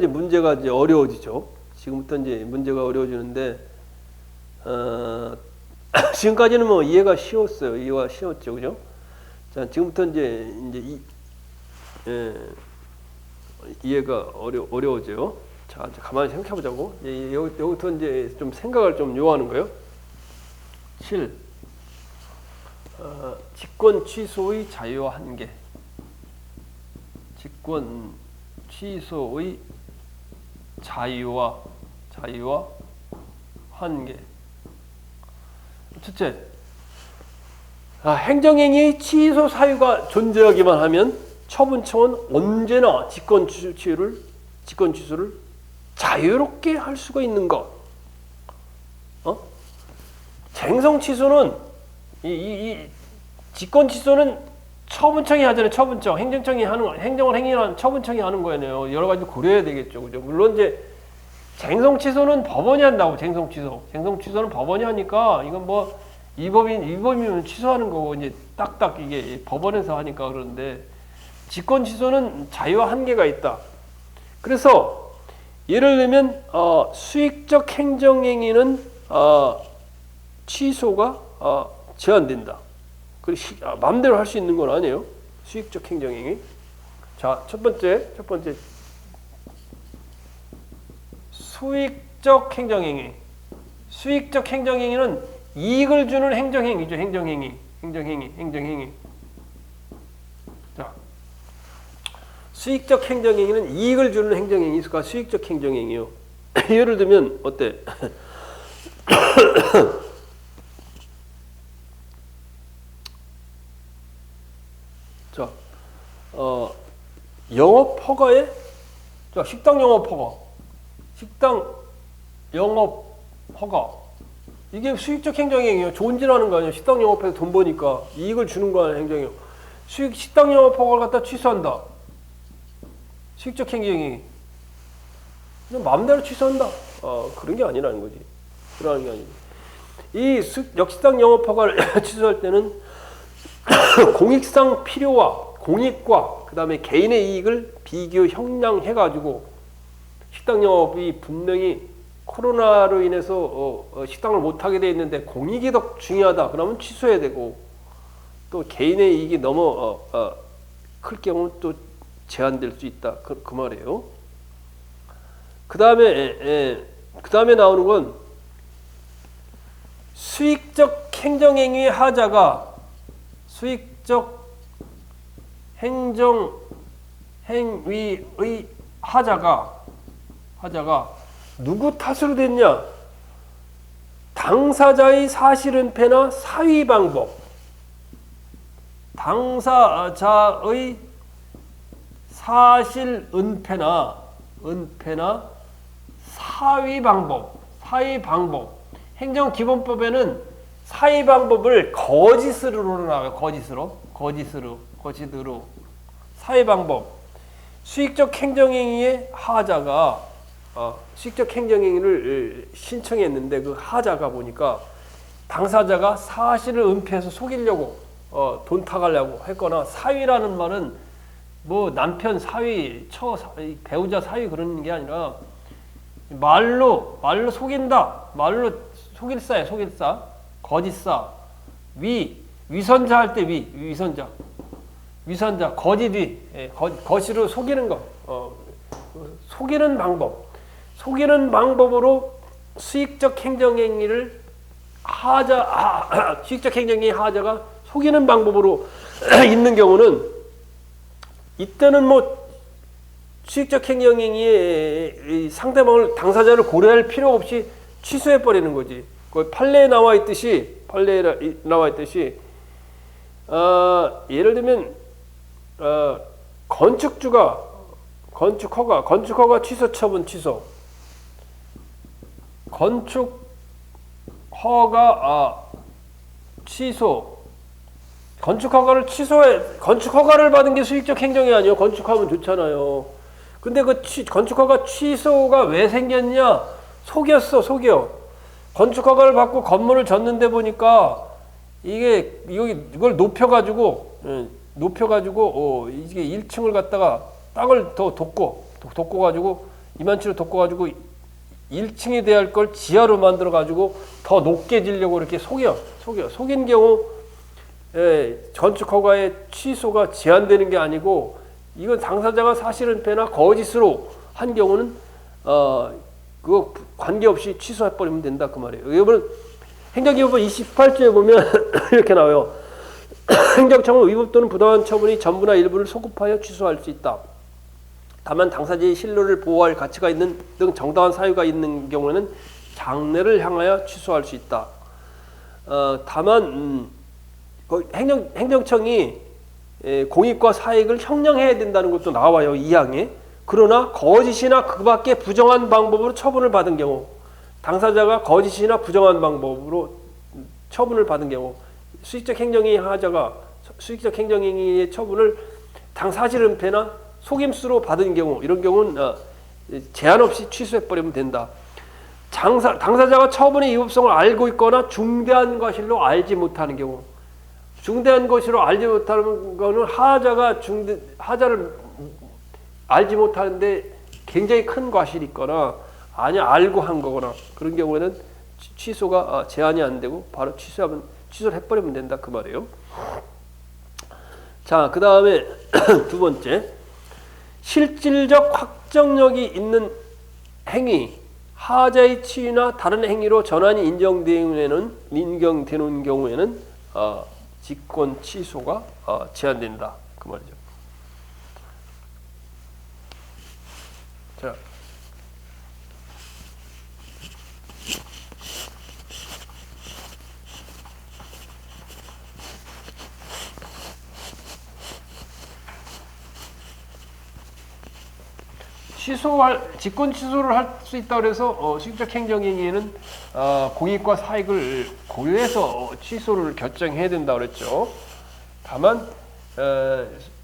문제가 이제 어려워지죠. 지금부터 이제 문제가 어려워지는데 지금까지는 뭐 이해가 쉬웠어요. 이해가 쉬웠죠, 그죠? 자, 지금부터 이제 이해가 어려워져요. 자, 가만히 생각해 보자고. 여기부터 이제 좀 생각을 좀 요하는 거예요. 7. 직권 취소의 자유와 한계. 직권 취소의 자유와 한계. 첫째, 행정행위의 취소 사유가 존재하기만 하면 처분청은 언제나 직권 취소를 자유롭게 할 수가 있는 것. 쟁송 취소는 이 직권 취소는 처분청이 하잖아요. 처분청, 행정청이 하는 거, 행정을 행위하는 처분청이 하는 거예요. 여러 가지 고려해야 되겠죠, 그죠? 물론 이제 쟁송 취소는 법원이 한다고. 쟁송 취소는 법원이 하니까 이건 뭐 위법이면 취소하는 거고 이제 딱딱 이게 법원에서 하니까 그러는데 직권 취소는 자유와 한계가 있다. 그래서 예를 들면 수익적 행정행위는 취소가 제한된다. 마음대로 할 수 있는 건 아니에요. 수익적 행정행위. 자, 첫 번째 수익적 행정행위. 수익적 행정행위는 이익을 주는 행정행위죠. 행정행위. 자, 수익적 행정행위는 이익을 주는 행정행위가 수익적 행정행위요. 예를 들면 어때? 자, 영업 허가에, 자, 식당 영업 허가. 이게 수익적 행정행위예요. 좋은 질 하는 거 아니에요. 식당 영업해서 돈 버니까 이익을 주는 거 아니에요. 행정이에요. 식당 영업 허가를 갖다 취소한다. 수익적 행정행위. 그냥 마음대로 취소한다. 그런 게 아니라는 거지. 그러는 게 아니지. 이 역식당 영업 허가를 취소할 때는 공익상 필요와 공익과 그 다음에 개인의 이익을 비교 형량해가지고 식당 영업이 분명히 코로나로 인해서 식당을 못하게 돼 있는데 공익이 더 중요하다. 그러면 취소해야 되고 또 개인의 이익이 너무 클 경우는 또 제한될 수 있다. 그 말이에요. 그 다음에 나오는 건 수익적 행정행위의 하자가 수익적 행정행위의 하자가 누구 탓으로 됐냐? 당사자의 사실은폐나 사위 방법. 당사자의 사실 은폐나 사위 방법. 행정기본법에는 사위 방법을 거짓으로 나와요. 거짓으로. 사위 방법. 수익적 행정행위의 하자가 수익적 행정행위를 신청했는데 그 하자가 보니까 당사자가 사실을 은폐해서 속이려고 돈 타가려고 했거나 사위라는 말은 뭐 남편 사위, 배우자 사위 그런 게 아니라 말로 속인다. 말로 속일사야. 거짓사. 위선자 할 때 위선자 거짓위. 거시로 속이는 거. 속이는 방법으로 수익적 행정행위를 수익적 행정행위 하자가 속이는 방법으로 있는 경우는 이때는 뭐 수익적 행정행위의 상대방을 당사자를 고려할 필요 없이 취소해 버리는 거지. 그 판례에 나와 있듯이 예를 들면 건축주가 건축허가 취소 처분 취소. 건축허가 취소. 건축허가를 받은 게 수익적 행정이 아니에요. 건축하면 좋잖아요. 근데 그 건축허가 취소가 왜 생겼냐? 속여. 건축허가를 받고 건물을 졌는데 보니까 이걸 높여가지고 이게 1층을 갖다가 땅을 더 돋궈가지고 이만치로 돋궈가지고 1층이 돼야 할 걸 지하로 만들어가지고 더 높게 지려고 이렇게 속인 경우 건축허가의 취소가 제한되는 게 아니고 이건 당사자가 사실은폐나 거짓으로 한 경우는 그거 관계없이 취소해버리면 된다 그 말이에요. 여러분 행정기본법 28조에 보면 이렇게 나와요. 행정청은 위법 또는 부당한 처분이 전부나 일부를 소급하여 취소할 수 있다. 다만 당사자의 신뢰를 보호할 가치가 있는 등 정당한 사유가 있는 경우에는 장래를 향하여 취소할 수 있다. 다만 행정청이 공익과 사익을 형량해야 된다는 것도 나와요. 2항에. 그러나 거짓이나 그 밖에 부정한 방법으로 처분을 받은 경우, 당사자가 거짓이나 부정한 방법으로 처분을 받은 경우, 수익적 행정행위의 처분을 사실은폐나 속임수로 받은 경우, 이런 경우는 제한 없이 취소해버리면 된다. 당사자가 처분의 위법성을 알고 있거나 중대한 과실로 알지 못하는 경우, 중대한 것으로 알지 못하는 거는 하자를 알지 못하는데 굉장히 큰 과실이 있거나 아니 알고 한 거거나 그런 경우에는 취소가 제한이 안 되고 바로 취소를 해버리면 된다 그 말이에요. 자, 그 다음에 두 번째, 실질적 확정력이 있는 행위, 하자의 치유나 다른 행위로 전환이 인정되는 경우에는 직권 취소가 제한된다 그 말이죠. 자, 직권 취소를 할 수 있다 그래서 수익적 행정행위에는 공익과 사익을 고려해서 취소를 결정해야 된다 그랬죠. 다만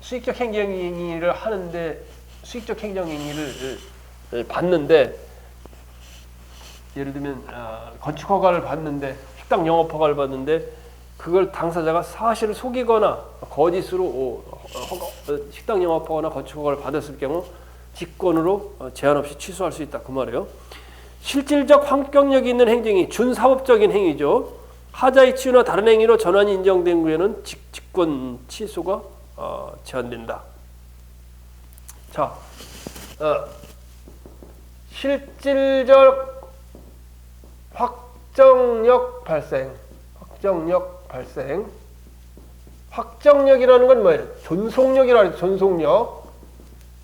수익적 행정행위를 하는데 수익적 행정행위를 받는데, 예를 들면 건축 허가를 받는데, 식당 영업 허가를 받는데 그걸 당사자가 사실을 속이거나 거짓으로 식당 영업 허가나 건축 허가를 받았을 경우 직권으로 제한 없이 취소할 수 있다 그 말이에요. 실질적 환경력이 있는 행정이 준사법적인 행위죠. 하자의 치유나 다른 행위로 전환이 인정된 후에는 직권 취소가 제한된다. 자, 실질적 확정력 발생. 확정력이라는 건 뭐예요? 존속력이라 해요.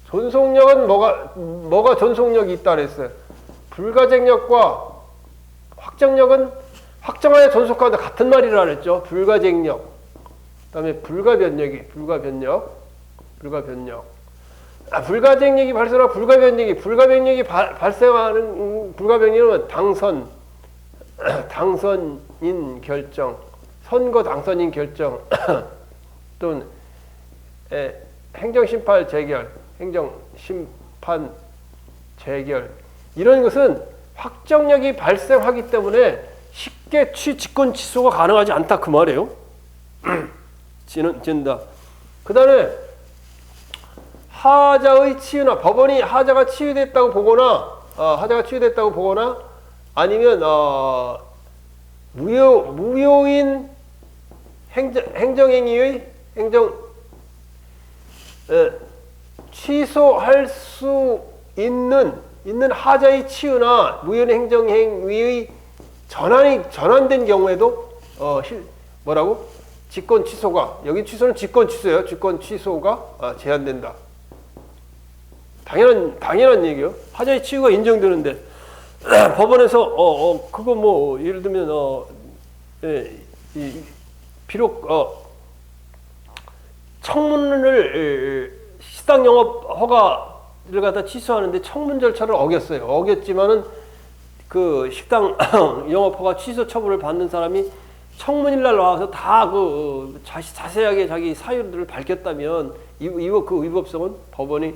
존속력은 뭐가 존속력이 있다 그랬어요. 불가쟁력과 확정력은 확정하여 존속하다 같은 말이라 그랬죠. 불가쟁력. 그다음에 불가변력. 불가쟁력이 발생하고 불가변력이 발생하는 불가변력은 당선인 결정, 선거 당선인 결정 또는 행정심판 재결, 이런 것은 확정력이 발생하기 때문에 쉽게 직권 취소가 가능하지 않다 그 말이에요. 진다. 그 다음에 하자의 치유나, 법원이 하자가 치유됐다고 보거나 아니면 무효인 행정행위의 취소할 수 있는 하자의 치유나 무효인 행정행위의 전환된 경우에도 직권 취소가, 여기 취소는 직권 취소예요. 직권 취소가 제한된다. 당연한 얘기예요. 하자의 치유가 인정되는데 법원에서 그거 뭐 예를 들면 비록 청문을 식당 영업 허가를 갖다 취소하는데 청문 절차를 어겼지만은 그 식당 영업 허가 취소 처분을 받는 사람이 청문일 날 와서 다 자세하게 자기 사유들을 밝혔다면 그 위법성은 법원이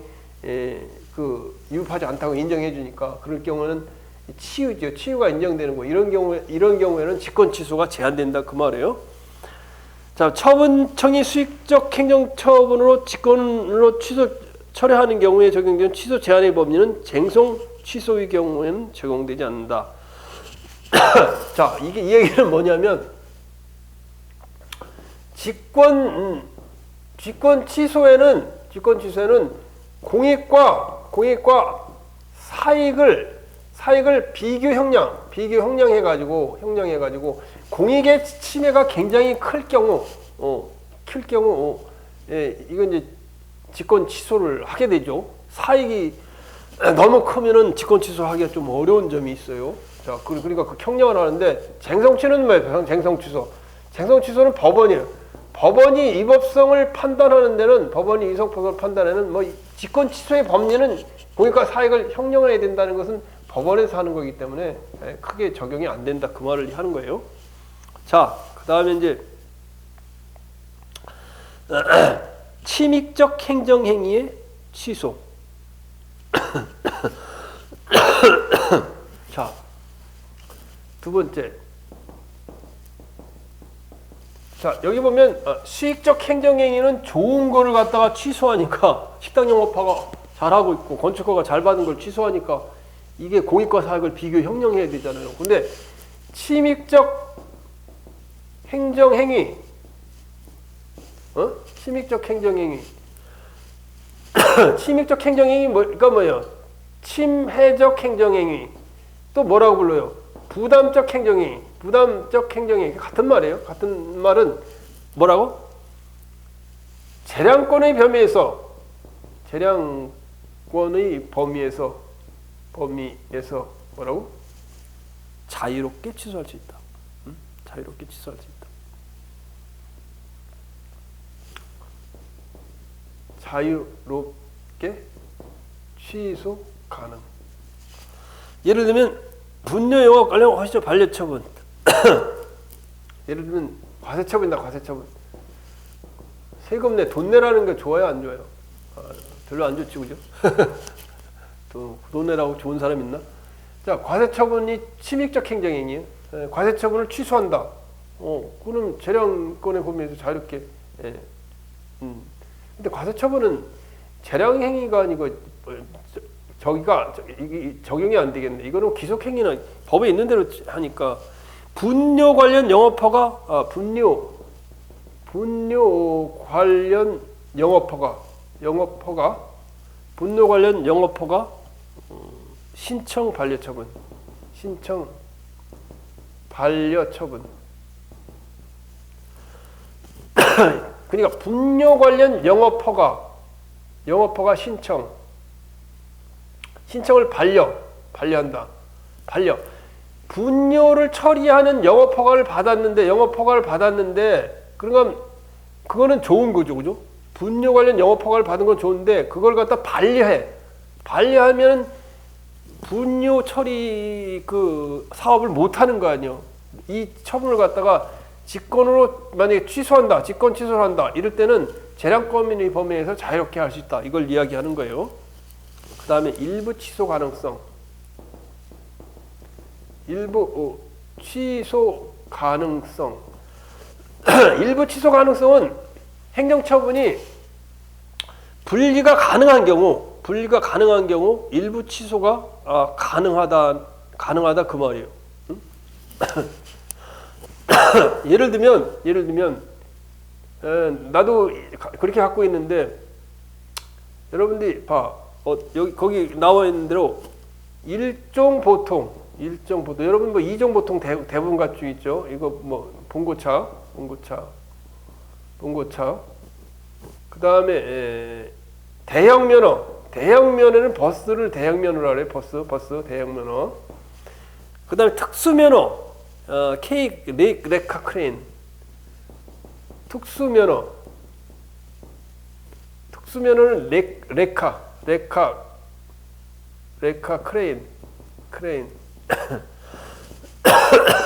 위법하지 않다고 인정해 주니까, 그럴 경우는 치유가 인정되는 거. 이런 경우에는 직권 취소가 제한된다 그 말이에요. 자, 처분청이 수익적 행정처분으로 직권으로 철회하는 경우에 적용되는 취소 제한의 법리는 쟁송 취소의 경우에는 적용되지 않는다. 자, 이 얘기는 뭐냐면, 직권 취소에는 공익과 사익을 비교 형량해가지고 공익의 침해가 굉장히 클 경우 이건 이제 직권 취소를 하게 되죠. 사익이 너무 크면은 직권 취소하기가 좀 어려운 점이 있어요. 자, 그러니까 그 형량을 하는데 쟁성 취소는 뭐예요? 쟁성 취소. 쟁성 취소는 법원이에요. 법원이 위법성을 판단하는 데는 법원이 위법성을 판단하는 뭐 직권 취소의 법리는 공익과 사익을 형량해야 된다는 것은 법원에서 하는 거기 때문에 크게 적용이 안 된다 그 말을 하는 거예요. 자, 그다음에 이제 침익적 행정행위의 취소. 자, 두 번째. 자, 여기 보면 수익적 행정행위는 좋은 거를 갖다가 취소하니까 식당 영업화가 잘하고 있고 건축허가 잘 받은 걸 취소하니까 이게 공익과 사익을 비교 형량해야 되잖아요. 근데 침익적 행정행위, 침익적 행정행위, 침익적 행정행위 그러니까 뭐예요? 침해적 행정행위, 또 뭐라고 불러요? 부담적 행정행위, 부담적 행정행위 같은 말이에요. 같은 말은 뭐라고? 재량권의 범위에서 뭐라고? 자유롭게 취소할 수 있다. 자유롭게 취소할 수 있다. 자유롭게 취소 가능. 예를 들면 분뇨 영업 관련 과세처 반려처분. 예를 들면 과세처분이다. 과세처분. 세금 내 돈 내라는 게 좋아요, 안 좋아요? 별로 안 좋지, 그죠? 돈 내라고 좋은 사람 있나? 자, 과세처분이 침익적 행정행위예요. 과세처분을 취소한다. 그럼 재량권의 범위에서 자유롭게. 근데 과세처분은 재량행위가 아니고 저기가 적용이 안 되겠네. 이거는 기속행위는 법에 있는 대로 하니까 분뇨 관련 영업허가, 분뇨 관련 영업허가, 분뇨 관련 영업허가, 신청 반려처분. 그러니까 분뇨 관련 영업허가 신청을 반려한다. 분뇨를 처리하는 영업허가를 받았는데 그러면 그거는 좋은 거죠, 그죠? 분뇨 관련 영업허가를 받은 건 좋은데 그걸 갖다 반려하면 분뇨 처리 그 사업을 못 하는 거 아니에요. 이 처분을 갖다가 직권으로 만약에 취소한다, 직권 취소를 한다 이럴 때는 재량권 범위에서 자유롭게 할 수 있다. 이걸 이야기하는 거예요. 그 다음에 일부 취소 가능성. 일부 취소 가능성은 행정처분이 분리가 가능한 경우 일부 취소가 가능하다 그 말이에요. 응? 예를 들면 나도 그렇게 갖고 있는데 여러분들이 봐. 여기 거기 나와 있는 대로 일종 보통 여러분 뭐 이종 보통 대부분 갖추고 있죠. 이거 뭐 봉고차. 그다음에 대형 면허는 버스를 대형 면허라 그래. 버스 대형 면허. 그다음에 특수 면허. K 레카 크레인. 특수 면허는 레카 크레인.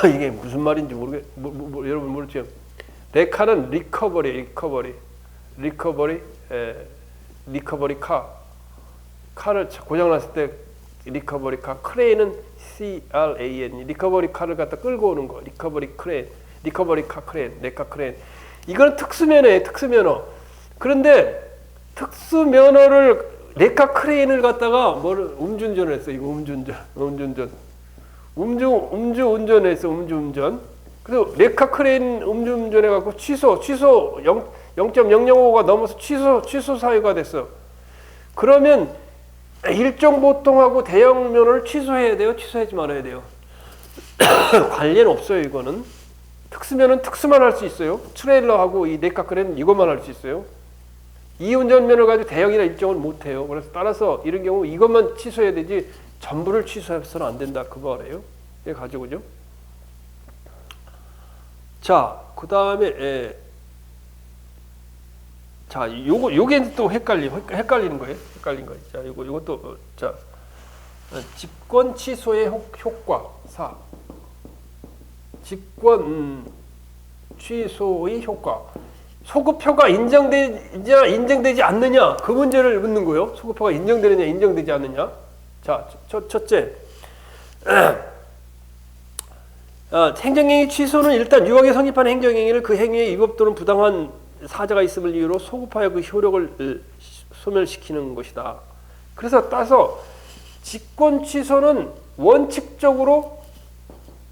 이게 무슨 말인지 여러분 모르죠? 레카는 리커버리 카를 고장났을 때 리커버리 카. 크레인은 CRAN. 리커버리 카를 갖다 끌고 오는 거. 리커버리 카 크레인. 레카 크레인. 이건 특수면허예요. 특수면허. 그런데 특수면허를 레카 크레인을 갖다가 음주운전을 했어. 이거 음주운전. 음주운전을 했어. 음주운전. 그래서 레카 크레인 음주운전 해갖고 취소 0.005가 넘어서 취소 사유가 됐어. 그러면 일종 보통하고 대형 면허를 취소해야 돼요? 취소하지 말아야 돼요? 관련 없어요. 이거는 특수면은 특수만 할 수 있어요. 트레일러하고 이 레카 크레인 이것만 할 수 있어요. 이 운전면허를 가지고 대형이나 일종을 못 해요. 그래서 따라서 이런 경우 이것만 취소해야 되지 전부를 취소해서는 안 된다 그 말이에요. 얘 가죠, 그죠? 자, 그 다음에 자, 요게 또 헷갈리는 거예요. 헷갈린 거. 자, 요것도 자, 직권 취소의 효과 4. 직권 취소의 효과. 소급표가 인정되지 않느냐 그 문제를 묻는 거예요. 소급표가 인정되느냐 인정되지 않느냐. 자, 첫째. 행정행위 취소는 일단 유학에 성립하는 행정행위를 그 행위에 위법 또는 부당한 사자가 있음을 이유로 소급하여 그 효력을 소멸시키는 것이다. 그래서 따서 직권 취소는 원칙적으로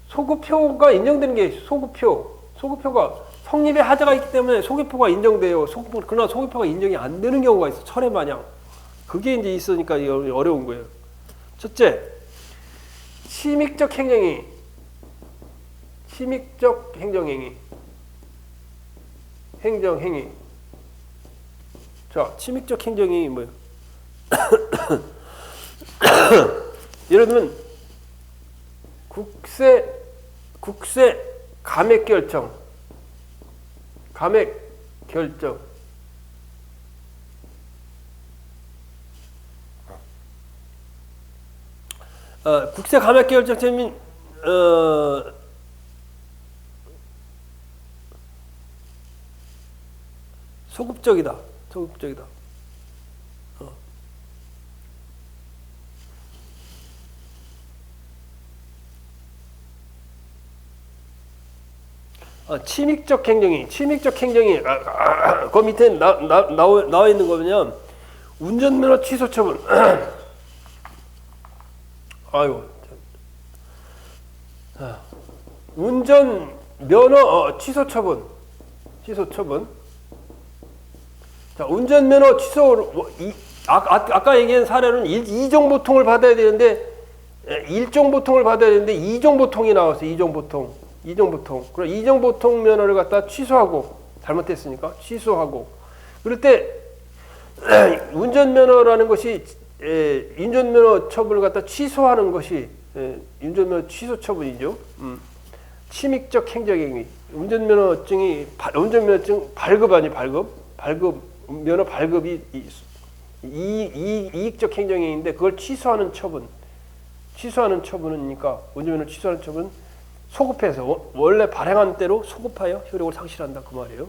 소급표가 인정되는 게 소급표가 성립의 하자가 있기 때문에 소급표가 인정돼요. 그러나 소급표가 인정이 안 되는 경우가 있어. 철회 마냥. 그게 이제 있으니까 어려운 거예요. 첫째, 침익적 행정행위. 자, 침익적 행정행위 뭐예요? 예를 들면 국세 감액 결정. 국세 감액 결정체는 소급적이다. 침익적 행정이 그 밑에 나와 있는 거면 운전면허 취소 처분. 아이고, 운전면허 취소 처분. 자, 운전면허 취소 아까 얘기한 사례는 2종 보통을 받아야 되는데 1종 보통을 받아야 되는데 2종 보통이 나왔어요. 2종 보통. 그럼 2종 보통 면허를 갖다 취소하고 잘못했으니까 취소하고 그럴 때 운전면허라는 것이 운전면허 처분을 갖다 취소하는 것이 운전면허 취소 처분이죠. 침익적 행정행위. 운전면허증 면허 발급이 이익적 행정행위인데 그걸 취소하는 처분이니까 운전면허 취소하는 처분 소급해서 원래 발행한 대로 소급하여 효력을 상실한다 그 말이에요.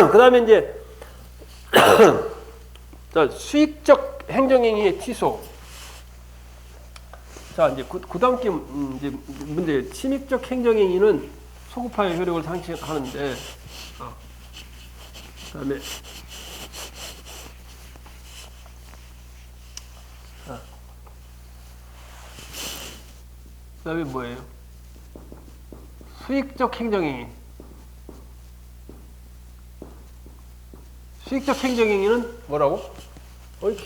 그 다음에 이제 자, 수익적 행정행위의 취소. 자, 이제 그 다음 게 이제 문제. 침익적 행정행위는 소급하여 효력을 상실하는데, 그다음에 그다음에 뭐예요? 수익적 행정행위. 수익적 행정행위는 뭐라고?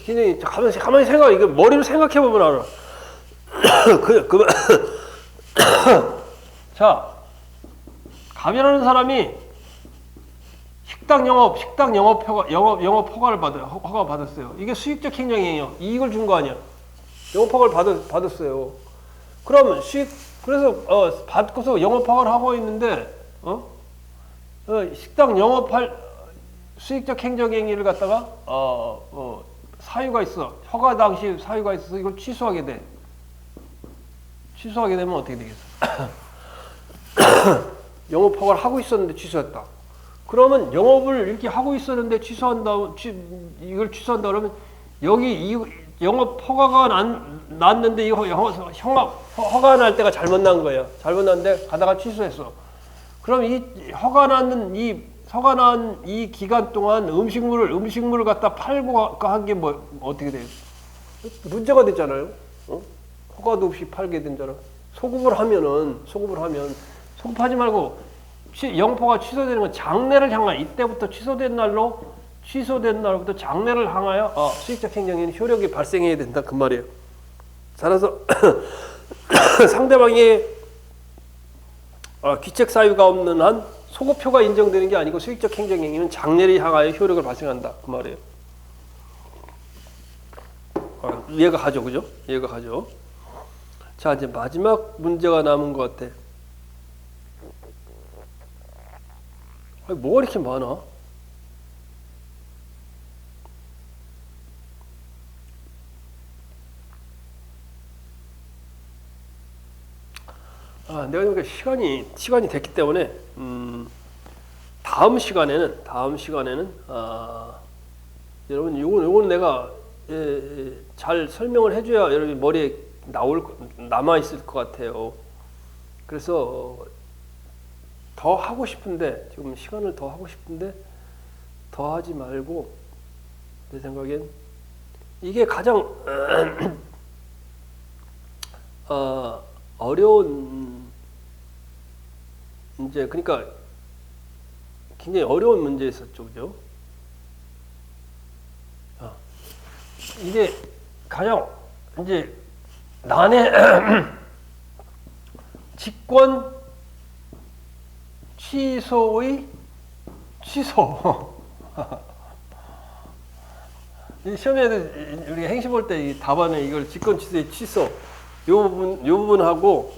굉장히 가만히 생각. 이거 머리로 생각해 보면 알아. 자, 가면하는 사람이 식당 영업 허가를 받았어요. 이게 수익적 행정행위예요. 이익을 준 거 아니야. 영업 허가를 받았어요. 그러면 그래서 받고서 영업 허가를 하고 있는데 식당 영업할 수익적 행정행위를 갖다가 사유가 있어. 허가 당시 사유가 있어서 이걸 취소하게 돼. 취소하게 되면 어떻게 되겠어? 영업 허가를 하고 있었는데 취소했다. 그러면 영업을 이렇게 하고 있었는데 이걸 취소한다 그러면 여기 영업 허가가 났는데 이거 허가 날 때가 잘못 난 거예요. 잘못 났는데 가다가 취소했어. 그럼 이 허가 난 이 기간 동안 음식물을 갖다 팔고 한 게 뭐 어떻게 돼요? 문제가 됐잖아요. 허가도 없이 팔게 된잖아. 소급을 하면 소급하지 말고 영포가 취소되는 건 장래를 향한 이때부터 취소된 날로부터 장래를 향하여 수익적 행정에는 효력이 발생해야 된다 그 말이에요. 따라서 상대방의 귀책 사유가 없는 한 소급표가 인정되는 게 아니고 수익적 행정행위는 장래를 향하여 효력을 발생한다 그 말이에요. 이해가 가죠, 그죠? 이해가 가죠. 자, 이제 마지막 문제가 남은 것 같아. 아니, 뭐가 이렇게 많아? 아, 내가 그러니까 시간이 됐기 때문에 다음 시간에는 여러분 요건 내가 잘 설명을 해줘야 여러분 머리에 남아 있을 것 같아요. 그래서 더 하고 싶은데 지금 시간을 더 하고 싶은데 더 하지 말고 내 생각엔 이게 가장 어려운 문제, 그러니까 굉장히 어려운 문제였었죠, 그죠? 이게 가장 이제 난해 직권 취소의 취소. 이 시험에도 우리 행시 볼 때 이 답안에 이걸 직권 취소의 취소 요 부분하고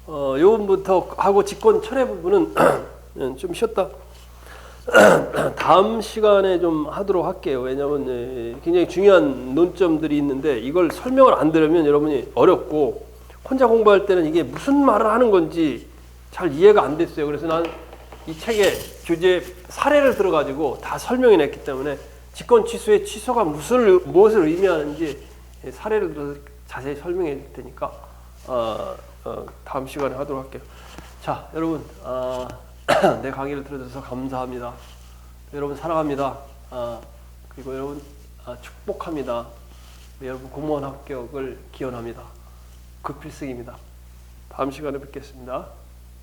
요 부분부터 하고 직권 철회 부분은 좀 쉬었다. 다음 시간에 좀 하도록 할게요. 왜냐하면 굉장히 중요한 논점들이 있는데 이걸 설명을 안 들으면 여러분이 어렵고 혼자 공부할 때는 이게 무슨 말을 하는 건지 잘 이해가 안 됐어요. 그래서 난 이 책의 교재 사례를 들어가지고 다 설명해 냈기 때문에 직권 취소의 취소가 무엇을 의미하는지 사례를 들어서 자세히 설명해 줄 테니까 다음 시간에 하도록 할게요. 자, 여러분 내 강의를 들어줘서 감사합니다. 여러분 사랑합니다. 그리고 여러분 축복합니다. 여러분 공무원 합격을 기원합니다. 그 필승입니다. 다음 시간에 뵙겠습니다.